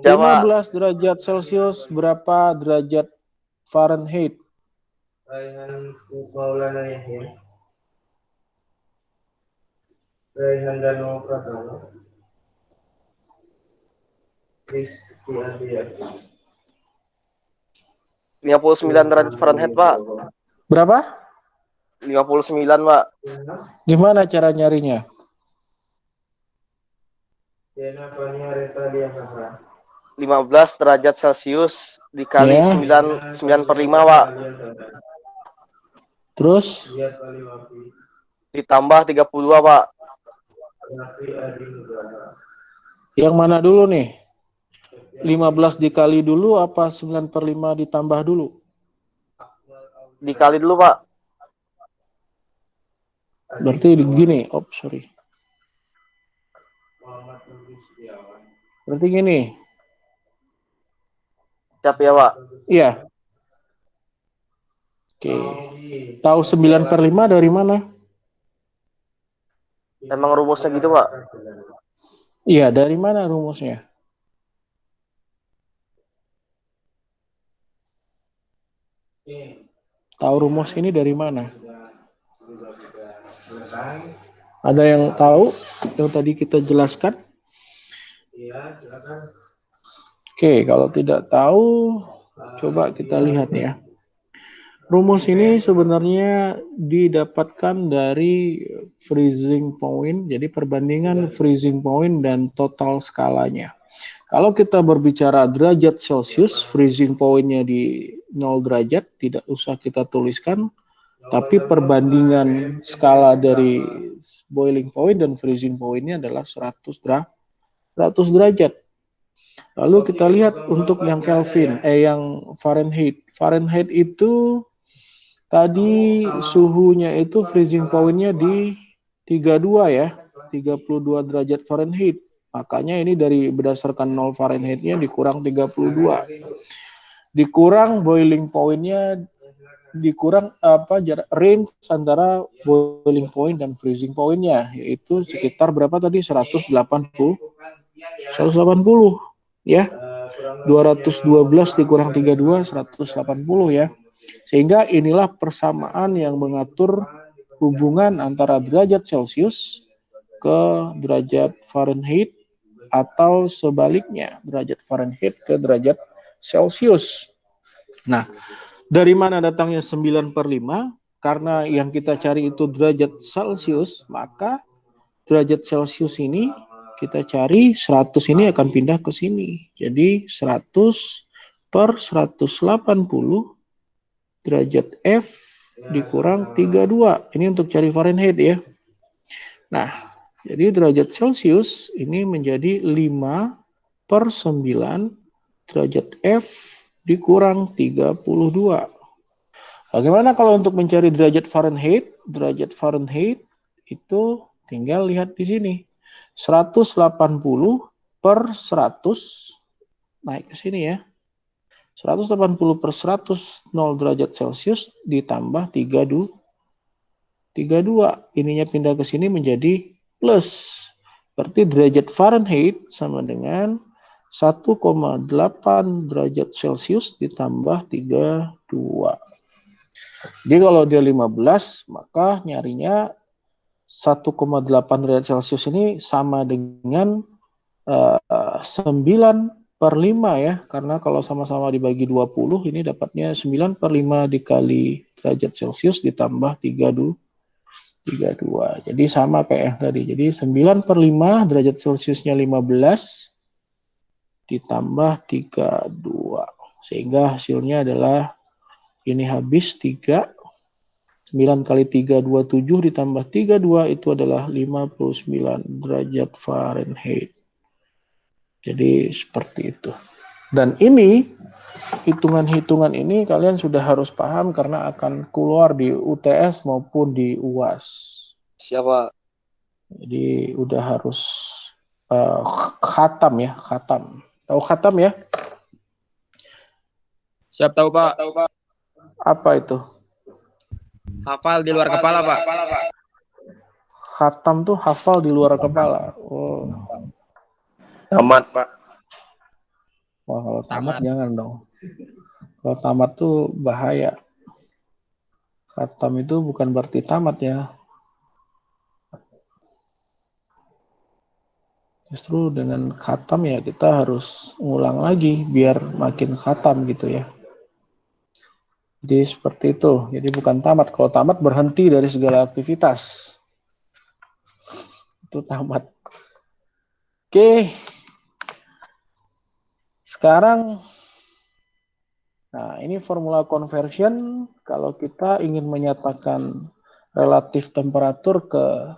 Ya, Pak. 15 derajat Celcius berapa derajat Fahrenheit? Raihan Maulana Yahya. Raihan Dano Pratama. Rizky Adiati. 59 derajat Fahrenheit, Pak. Berapa? 59, Pak. Gimana cara nyarinya? Dena Fania Reta Diakara. 15 derajat Celcius dikali Ya. 9/5, Pak. Terus? Ditambah 32, Pak. Yang mana dulu nih? 15 dikali dulu apa 9/5 ditambah dulu? Dikali dulu, Pak. Berarti gini. Oh, sorry. Berarti gini. Siap ya, Pak? Iya. Oke. Tahu 9/5 dari mana? Emang rumusnya gitu, Pak? Iya, dari mana rumusnya? Tahu rumus ini dari mana? Ada yang tahu yang tadi kita jelaskan? Oke, kalau tidak tahu, coba kita lihat ya. Rumus ini sebenarnya didapatkan dari freezing point, jadi perbandingan freezing point dan total skalanya. Kalau kita berbicara derajat Celcius, freezing point-nya di 0 derajat, tidak usah kita tuliskan, tapi perbandingan skala dari boiling point dan freezing point-nya adalah 100 derajat. Lalu kita lihat untuk yang Kelvin, yang Fahrenheit. Fahrenheit itu tadi suhunya itu freezing point-nya di 32 ya, 32 derajat Fahrenheit. Makanya ini berdasarkan 0 Fahrenheit-nya dikurang 32. Dikurang boiling point-nya, dikurang range antara boiling point dan freezing point-nya, yaitu sekitar berapa tadi? 180 ya. 212 dikurang 32, 180 ya. Sehingga inilah persamaan yang mengatur hubungan antara derajat Celcius ke derajat Fahrenheit atau sebaliknya, derajat Fahrenheit ke derajat Celcius. Nah, dari mana datangnya 9/5? Karena yang kita cari itu derajat Celcius, maka derajat Celcius ini kita cari 100 ini akan pindah ke sini. Jadi 100/180 derajat F dikurang 32. Ini untuk cari Fahrenheit ya. Nah, jadi derajat Celcius ini menjadi 5/9 derajat F dikurang 32. Bagaimana kalau untuk mencari derajat Fahrenheit? Derajat Fahrenheit itu tinggal lihat di sini. 180/100 naik ke sini ya. 180/100 0 derajat Celcius ditambah 32. Ininya pindah ke sini menjadi plus. Berarti derajat Fahrenheit sama dengan 1,8 derajat Celcius ditambah 32. Jadi kalau dia 15, maka nyarinya 1,8 derajat Celcius ini sama dengan 9/5 ya, karena kalau sama-sama dibagi 20 ini dapatnya 9/5 dikali derajat Celcius ditambah 32. Jadi sama kayak yang tadi. Jadi 9/5 derajat Celciusnya 15 ditambah 32. Sehingga hasilnya adalah ini habis 3. 9 kali 3, 27 ditambah 32 itu adalah 59 derajat Fahrenheit. Jadi seperti itu. Dan ini, hitungan-hitungan ini kalian sudah harus paham karena akan keluar di UTS maupun di UAS. Siapa? Jadi udah harus khatam ya, khatam. Tahu khatam ya? Siap tahu, Pak. Apa itu? Hafal di luar kepala, Pak. Khatam tuh hafal di luar kepala. Oh. Tamat, Pak. Wah, kalau tamat jangan dong. Kalau tamat tuh bahaya. Khatam itu bukan berarti tamat ya. Justru dengan khatam ya kita harus ngulang lagi biar makin khatam gitu ya. Jadi seperti itu. Jadi bukan tamat. Kalau tamat berhenti dari segala aktivitas. Itu tamat. Oke. Sekarang, nah ini formula conversion. Kalau kita ingin menyatakan relatif temperatur ke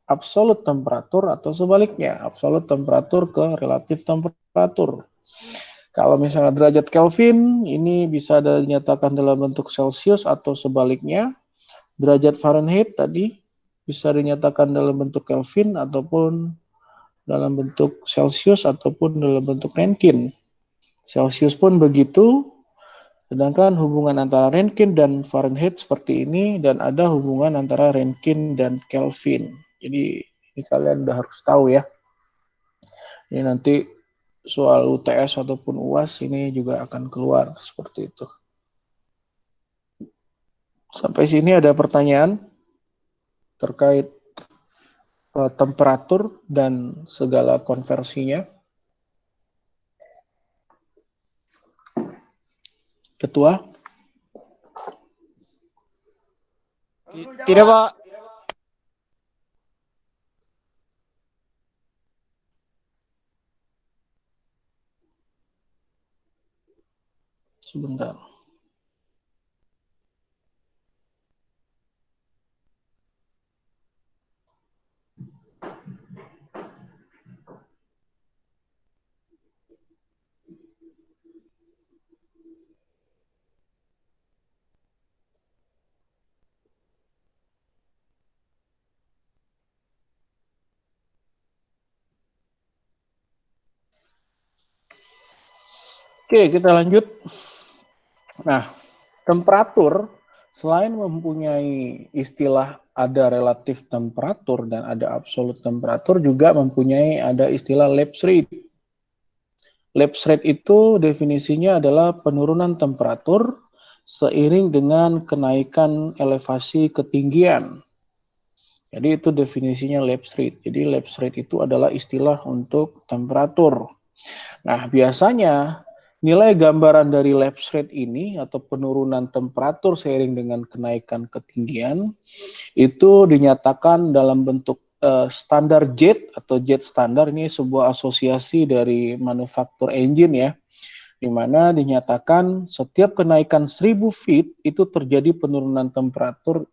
absolut temperatur atau sebaliknya, absolut temperatur ke relatif temperatur. Kalau misalnya derajat Kelvin, ini bisa dinyatakan dalam bentuk Celcius atau sebaliknya. Derajat Fahrenheit tadi bisa dinyatakan dalam bentuk Kelvin ataupun dalam bentuk Celcius ataupun dalam bentuk Rankine. Celcius pun begitu. Sedangkan hubungan antara Rankine dan Fahrenheit seperti ini, dan ada hubungan antara Rankine dan Kelvin. Jadi ini kalian udah harus tahu ya. Ini nanti soal UTS ataupun UAS ini juga akan keluar seperti itu. Sampai sini ada pertanyaan terkait temperatur dan segala konversinya. Ketua? Tidak, Pak. Sebentar. Oke, kita lanjut. Nah, temperatur selain mempunyai istilah ada relatif temperatur dan ada absolut temperatur, juga mempunyai ada istilah lapse rate. Lapse rate itu definisinya adalah penurunan temperatur seiring dengan kenaikan elevasi ketinggian. Jadi itu definisinya lapse rate. Jadi lapse rate itu adalah istilah untuk temperatur. Nah, biasanya nilai gambaran dari lapse rate ini atau penurunan temperatur seiring dengan kenaikan ketinggian itu dinyatakan dalam bentuk standar jet atau jet standar. Ini sebuah asosiasi dari manufaktur engine ya, di mana dinyatakan setiap kenaikan 1000 feet itu terjadi penurunan temperatur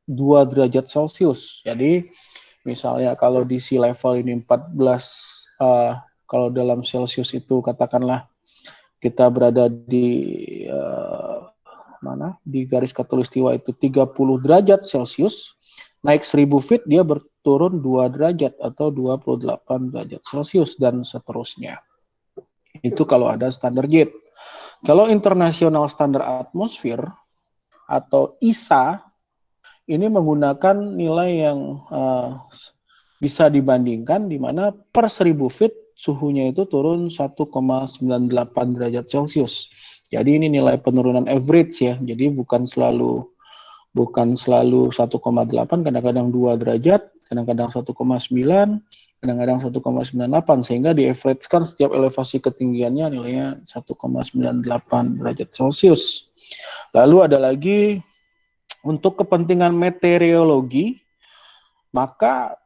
2 derajat Celcius. Jadi misalnya kalau di sea level ini 14, kalau dalam Celcius itu katakanlah kita berada di mana di garis khatulistiwa itu 30 derajat Celcius, naik 1000 feet dia berturun 2 derajat atau 28 derajat Celcius dan seterusnya. Itu kalau ada standar jet. Kalau internasional standar atmosfer atau ISA ini menggunakan nilai yang bisa dibandingkan, di mana per 1000 feet suhunya itu turun 1,98 derajat Celcius. Jadi ini nilai penurunan average ya. Jadi bukan selalu 1,8, kadang-kadang 2 derajat, kadang-kadang 1,9, kadang-kadang 1,98, sehingga di-average-kan setiap elevasi ketinggiannya nilainya 1,98 derajat Celcius. Lalu ada lagi untuk kepentingan meteorologi, maka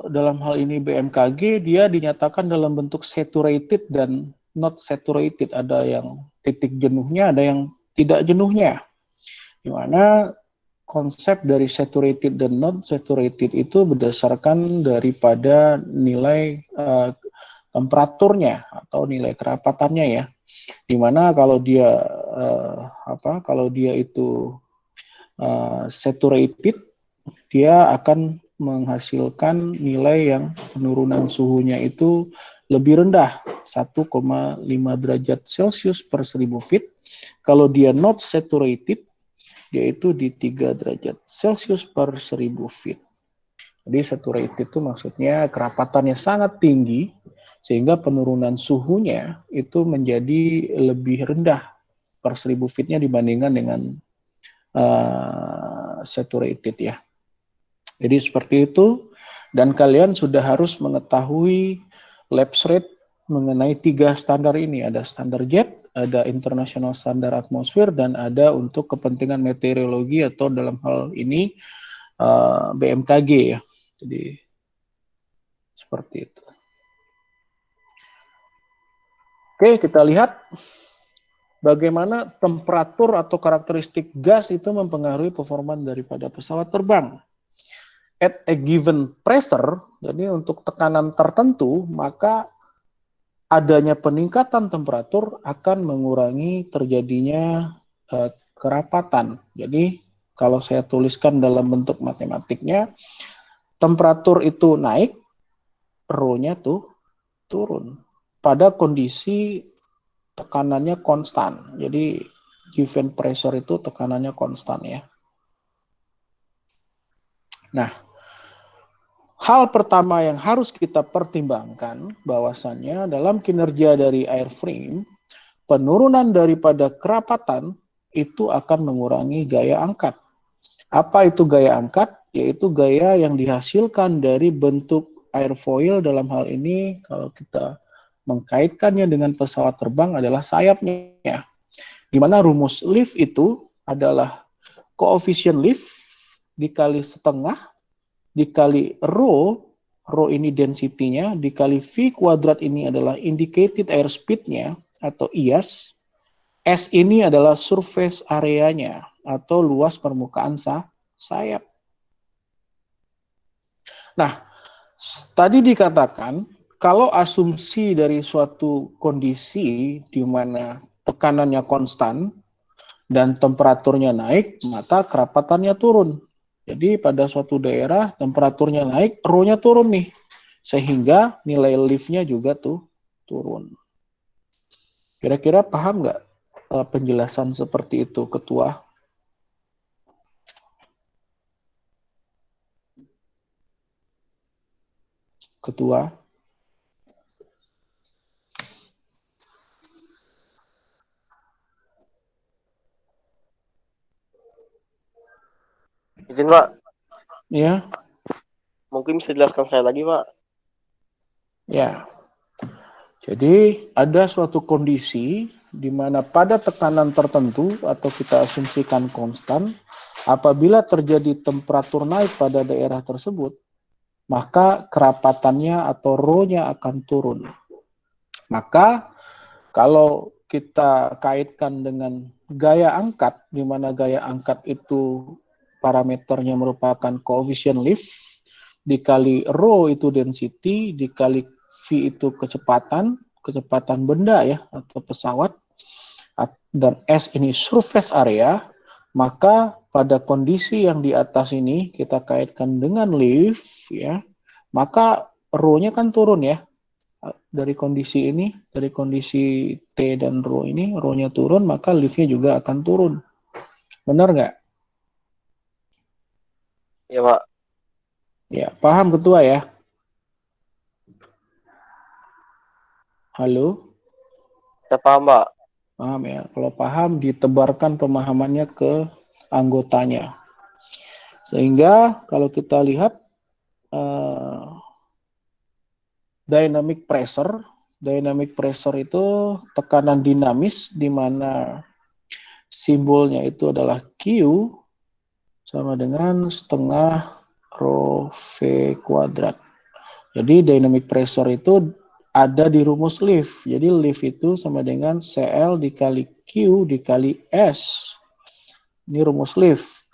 dalam hal ini BMKG dia dinyatakan dalam bentuk saturated dan not saturated. Ada yang titik jenuhnya, ada yang tidak jenuhnya. Di mana konsep dari saturated dan not saturated itu berdasarkan daripada nilai temperaturnya atau nilai kerapatannya ya. Di mana kalau dia kalau dia itu saturated, dia akan menghasilkan nilai yang penurunan suhunya itu lebih rendah, 1,5 derajat Celcius per 1000 feet. Kalau dia not saturated, yaitu di 3 derajat Celcius per 1000 feet. Jadi saturated itu maksudnya kerapatannya sangat tinggi, sehingga penurunan suhunya itu menjadi lebih rendah per 1000 feetnya dibandingkan dengan saturated ya. Jadi seperti itu, dan kalian sudah harus mengetahui lapse rate mengenai 3 standar ini. Ada standar jet, ada international standar atmosfer, dan ada untuk kepentingan meteorologi atau dalam hal ini BMKG ya. Jadi seperti itu. Oke, kita lihat bagaimana temperatur atau karakteristik gas itu mempengaruhi performa daripada pesawat terbang. At a given pressure, jadi untuk tekanan tertentu, maka adanya peningkatan temperatur akan mengurangi terjadinya kerapatan. Jadi kalau saya tuliskan dalam bentuk matematiknya, temperatur itu naik, rho-nya tuh turun pada kondisi tekanannya konstan. Jadi given pressure itu tekanannya konstan ya. Nah, hal pertama yang harus kita pertimbangkan bahwasannya dalam kinerja dari airframe, penurunan daripada kerapatan itu akan mengurangi gaya angkat. Apa itu gaya angkat? Yaitu gaya yang dihasilkan dari bentuk airfoil, dalam hal ini kalau kita mengkaitkannya dengan pesawat terbang adalah sayapnya. Di mana rumus lift itu adalah koefisien lift dikali setengah dikali rho ini density-nya, dikali V kuadrat ini adalah indicated airspeed-nya atau IAS, S ini adalah surface area-nya atau luas permukaan sayap. Nah, tadi dikatakan kalau asumsi dari suatu kondisi di mana tekanannya konstan dan temperaturnya naik, maka kerapatannya turun. Jadi pada suatu daerah temperaturnya naik, rho-nya turun nih. Sehingga nilai lift-nya juga turun. Kira-kira paham nggak penjelasan seperti itu, Ketua? Ketua? Izin Pak, Ya, mungkin bisa jelaskan saya lagi Pak. ya. Jadi ada suatu kondisi di mana pada tekanan tertentu atau kita asumsikan konstan, apabila terjadi temperatur naik pada daerah tersebut, maka kerapatannya atau rho-nya akan turun. Maka kalau kita kaitkan dengan gaya angkat, di mana gaya angkat itu parameternya merupakan koefisien lift, dikali rho itu density, dikali V itu kecepatan benda ya, atau pesawat, dan S ini surface area, maka pada kondisi yang di atas ini kita kaitkan dengan lift ya, maka rho-nya kan turun ya. Dari kondisi ini, dari kondisi T dan rho ini, rho-nya turun, maka lift-nya juga akan turun. Benar nggak? Ya Pak. Ya, paham Ketua ya? Halo? Saya paham Pak. Paham ya? Kalau paham, ditebarkan pemahamannya ke anggotanya. Sehingga kalau kita lihat dynamic pressure itu tekanan dinamis di mana simbolnya itu adalah Q sama dengan setengah rho V kuadrat. Jadi dynamic pressure itu ada di rumus lift. Jadi lift itu sama dengan CL dikali Q dikali S. Ini rumus lift.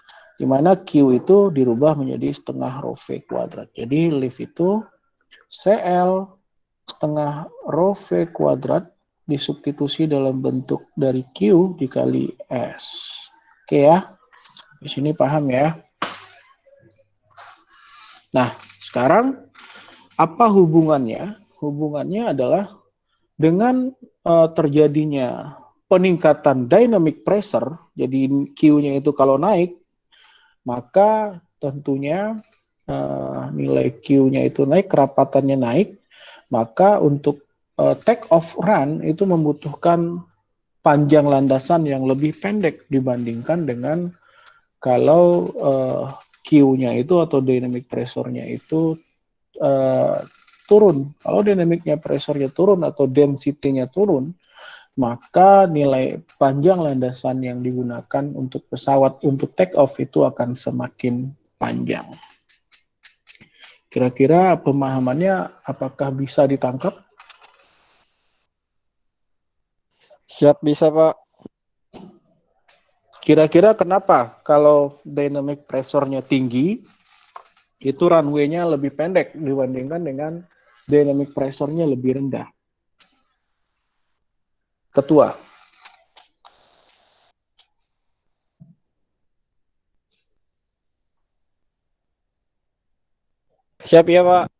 Di mana Q itu dirubah menjadi setengah rho V kuadrat. Jadi lift itu CL setengah rho V kuadrat disubstitusi dalam bentuk dari Q dikali S. Oke ya. Di sini paham ya. Nah, sekarang apa hubungannya? Hubungannya adalah dengan terjadinya peningkatan dynamic pressure, jadi Q-nya itu kalau naik, maka tentunya nilai Q-nya itu naik, kerapatannya naik, maka untuk take off run itu membutuhkan panjang landasan yang lebih pendek dibandingkan dengan kalau Q-nya itu atau dynamic pressure-nya itu turun. Kalau dynamicnya pressure-nya turun atau density-nya turun, maka nilai panjang landasan yang digunakan untuk pesawat untuk take off itu akan semakin panjang. Kira-kira pemahamannya apakah bisa ditangkap? Siap bisa Pak. Kira-kira kenapa kalau dynamic pressure-nya tinggi, itu runway-nya lebih pendek dibandingkan dengan dynamic pressure-nya lebih rendah? Ketua. Siap ya Pak.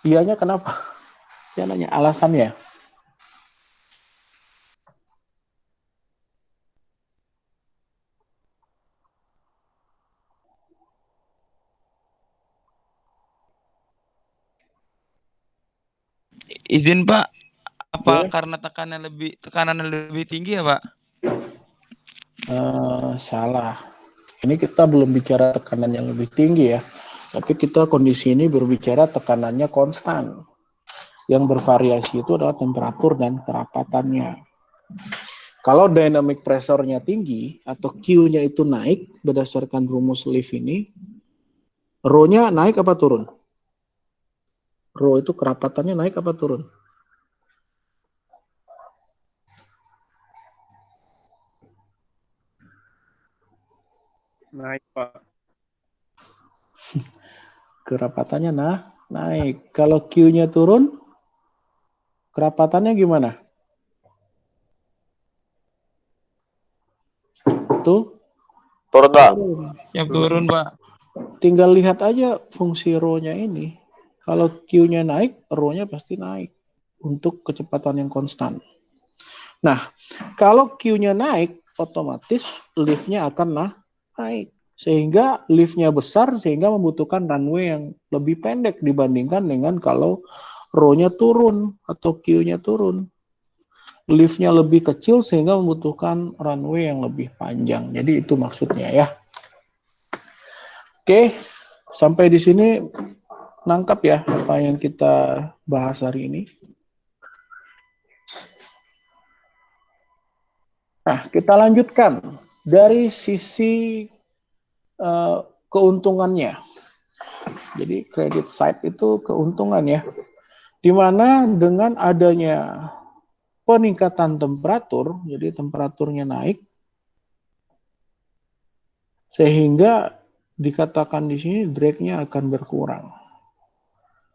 Iyanya kenapa? Saya nanya alasannya. Izin Pak, apa Boleh? karena tekanan lebih tinggi ya Pak? Salah. Ini kita belum bicara tekanan yang lebih tinggi ya. Tapi kita kondisi ini berbicara tekanannya konstan. Yang bervariasi itu adalah temperatur dan kerapatannya. Kalau dynamic pressure-nya tinggi atau Q-nya itu naik berdasarkan rumus Leaf ini, Rho-nya naik apa turun? Rho itu kerapatannya naik apa turun? Naik, Pak. Kerapatannya naik. Kalau Q-nya turun, kerapatannya gimana? Tuh, Turun, Pak. Yang turun Pak. tinggal lihat aja fungsi rho-nya ini. Kalau Q-nya naik, rho-nya pasti naik untuk kecepatan yang konstan. Nah, kalau Q-nya naik, otomatis lift-nya akan naik. Sehingga lift-nya besar, sehingga membutuhkan runway yang lebih pendek dibandingkan dengan kalau rho-nya turun atau Q-nya turun. Lift-nya lebih kecil sehingga membutuhkan runway yang lebih panjang. Jadi itu maksudnya ya. Oke, sampai di sini nangkap ya apa yang kita bahas hari ini. Nah, kita lanjutkan dari sisi keuntungannya. Jadi credit side itu keuntungan ya. Di mana dengan adanya peningkatan temperatur, jadi temperaturnya naik, sehingga dikatakan di sini drag-nya akan berkurang.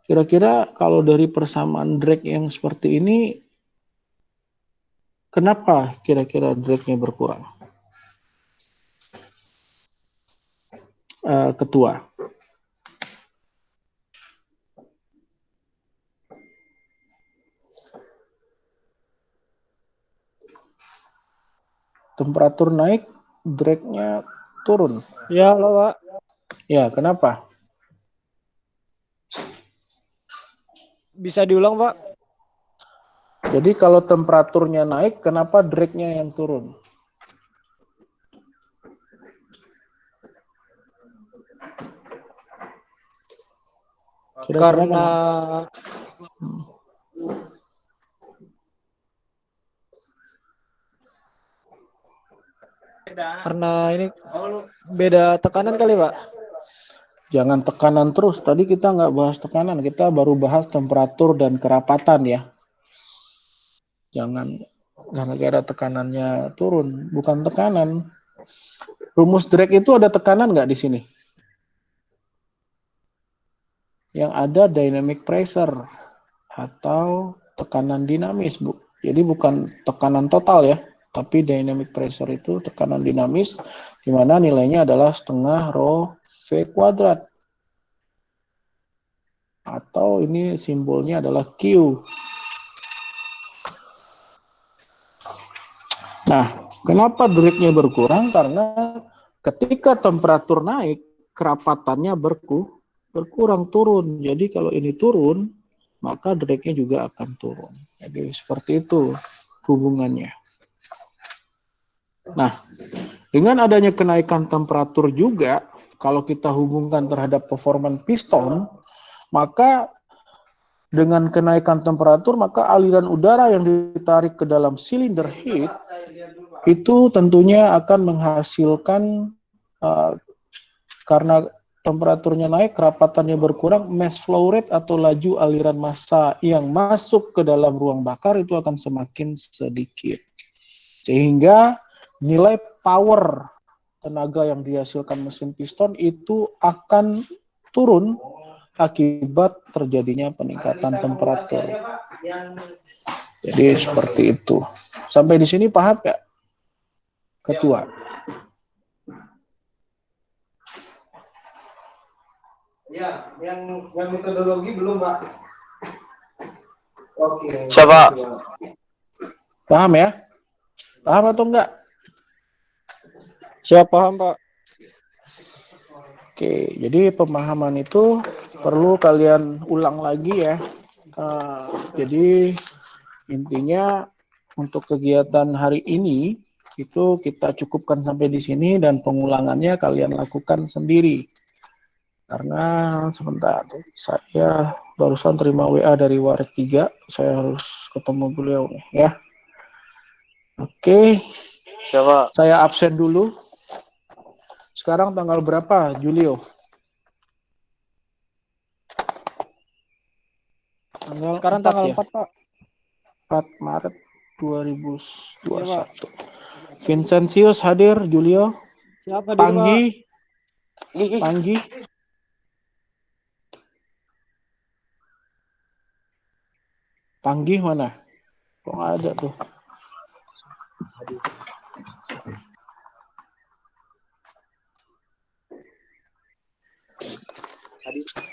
Kira-kira kalau dari persamaan drag yang seperti ini, kenapa kira-kira drag-nya berkurang? Ketua. Temperatur naik, drag-nya turun. Ya, halo Pak. Ya, kenapa? Bisa diulang Pak? Jadi kalau temperaturnya naik, kenapa drag-nya yang turun? Kira-kira Karena kenapa? karena ini beda tekanan kali Pak. Jangan tekanan terus. Tadi kita nggak bahas tekanan, kita baru bahas temperatur dan kerapatan ya. Jangan gara-gara tekanannya turun, bukan tekanan. Rumus drag itu ada tekanan nggak di sini? Yang ada dynamic pressure atau tekanan dinamis, Bu. Jadi bukan tekanan total ya, tapi dynamic pressure itu tekanan dinamis, di mana nilainya adalah setengah rho V kuadrat. Atau ini simbolnya adalah Q. Nah, kenapa drag-nya berkurang? Karena ketika temperatur naik, kerapatannya berkurang turun. Jadi kalau ini turun, maka drag-nya juga akan turun. Jadi seperti itu hubungannya. Nah, dengan adanya kenaikan temperatur juga, kalau kita hubungkan terhadap performance piston, maka dengan kenaikan temperatur, maka aliran udara yang ditarik ke dalam silinder heat itu tentunya akan menghasilkan karena temperaturnya naik, kerapatannya berkurang, mass flow rate atau laju aliran massa yang masuk ke dalam ruang bakar itu akan semakin sedikit. Sehingga nilai power tenaga yang dihasilkan mesin piston itu akan turun akibat terjadinya peningkatan temperatur. Jadi seperti itu. Sampai di sini paham ya, Ketua? Ya, yang metodologi belum, Pak. Siapa? Paham ya? Paham atau enggak? Siap paham, Pak. Oke, jadi pemahaman itu perlu kalian ulang lagi ya. Jadi intinya untuk kegiatan hari ini itu kita cukupkan sampai di sini dan pengulangannya kalian lakukan sendiri. Karena sebentar, saya barusan terima WA dari Warek 3, saya harus ketemu beliau nih ya. Oke, Siapa? saya absen dulu. Sekarang tanggal berapa, Julio? Sekarang 4 tanggal ya? 4, Pak. 4 Maret Iya, Pak. 2021. Vincentius hadir, Julio. Siap hadir, Pak. Panggi. Panggi. Panggi mana? Kok nggak ada tuh?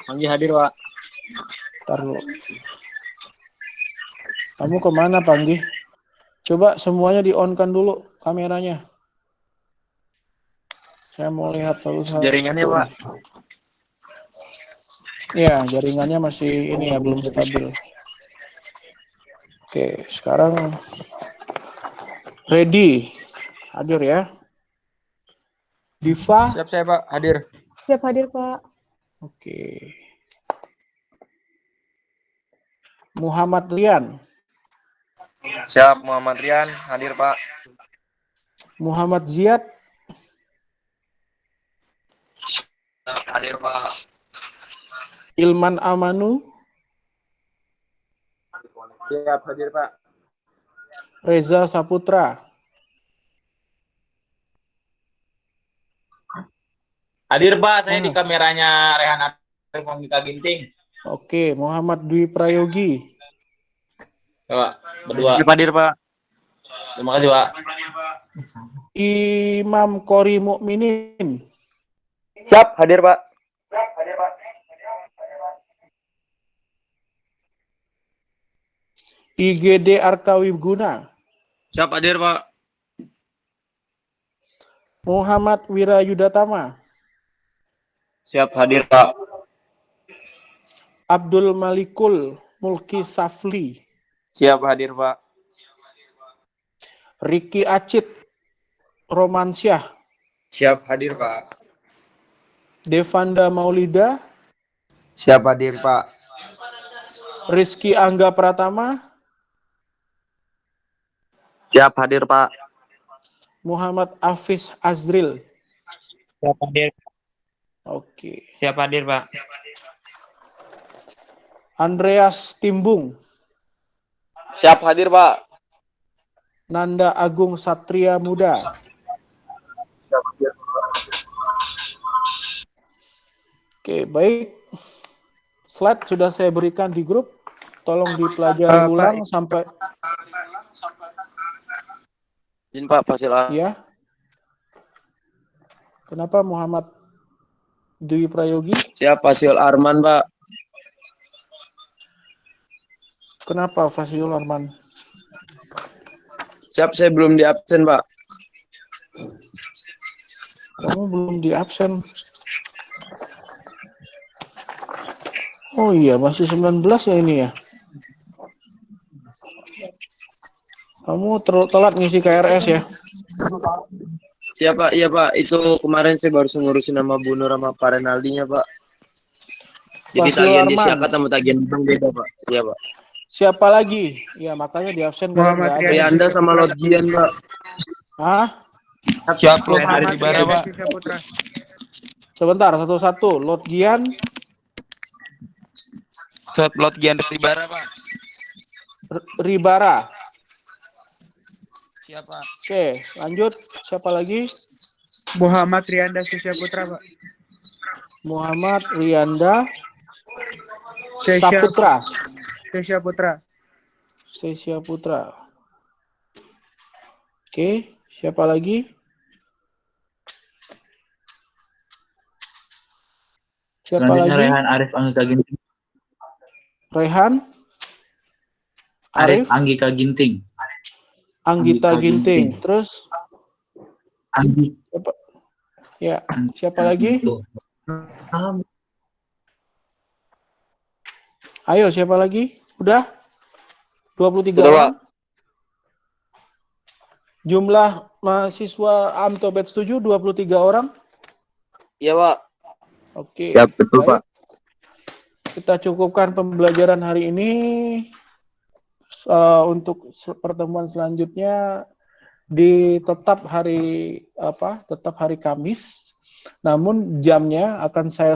Panggi hadir, Pak. Ntar dulu. Kamu kemana, Panggi? Coba semuanya di-on-kan dulu kameranya. Saya mau lihat satu-satu. Jaringannya, Pak. Iya, jaringannya masih ini ya, belum stabil. Oke, sekarang ready. Hadir ya. Diva. Siap saya, Pak. Hadir. Siap hadir, Pak. Oke. Muhammad Rian. Siap, Muhammad Rian, hadir Pak. Muhammad Ziad. Hadir Pak. Ilman Amanu. Siap hadir, Pak. Reza Saputra. Hadir Pak, saya di kameranya Rehan Arif Mangika Ginting. Oke, Muhammad Dwi Prayogi. Ya, Pak, berdua. Siap hadir Pak. Terima kasih Pak. Imam Qori Mukminin. Siap, hadir Pak. IGD Arkawi Guna. Siap hadir Pak. Muhammad Wirayudatama. Siap hadir Pak. Abdul Malikul Mulki Safli. Siap hadir Pak. Riki Acit Romansyah. Siap hadir Pak. Devanda Maulida. Siap hadir Pak. Rizky Angga Pratama. Siap hadir Pak. Muhammad Hafiz Azril. Siap hadir. Oke. Siap hadir Pak. Andreas Timbung. Siap, hadir Pak. Nanda Agung Satria Muda. Oke, baik. Slide sudah saya berikan di grup. Tolong dipelajari ulang sampai. Izin Pak, Fasil A. Ya. Kenapa Muhammad Dwi Prayogi? Siap Fasil Arman, Pak. Kenapa Fasiul Arman? Siap, saya belum di absen, Pak. Kamu belum di absen. Oh iya, masih 19 ya ini ya. Kamu telat ngisi KRS ya? Siap Pak, iya Pak. Itu kemarin saya baru ngurusin nama Bu Nur sama Pak Renaldinya, Pak. Jadi Fasiul tagihan Arman. disyakat sama tagihan bank beda, Pak. Iya, Pak. Siapa lagi? Ya makanya di absen kalian nggak ada. Rianda sama Lotgian, Pak. Hah? Siap Muhammad Bara Pak. Sebentar, satu-satu. Lotgian, Siap Lotgian dari Bara Pak. Ribara. Siap Pak. Oke, lanjut. Siapa lagi? Muhammad Rianda Sesya Putra, Pak. Muhammad Rianda Sesya Saputra. Sesya Putra. Sesya Putra. Oke, siapa lagi? Siapa lagi? Rehan Arif Mangika Ginting. Rehan Arif, Anggita Ginting. Anggita Ginting. Terus Anggi. siapa? Ya, siapa lagi? Ayo, siapa lagi? Udah? 23 Sudah, orang. Pak. Jumlah mahasiswa AMTO batch 7 23 orang. Iya, Pak. Oke. Ya, betul, Baik. Pak. Kita cukupkan pembelajaran hari ini. Untuk pertemuan selanjutnya tetap hari Kamis. Namun jamnya akan saya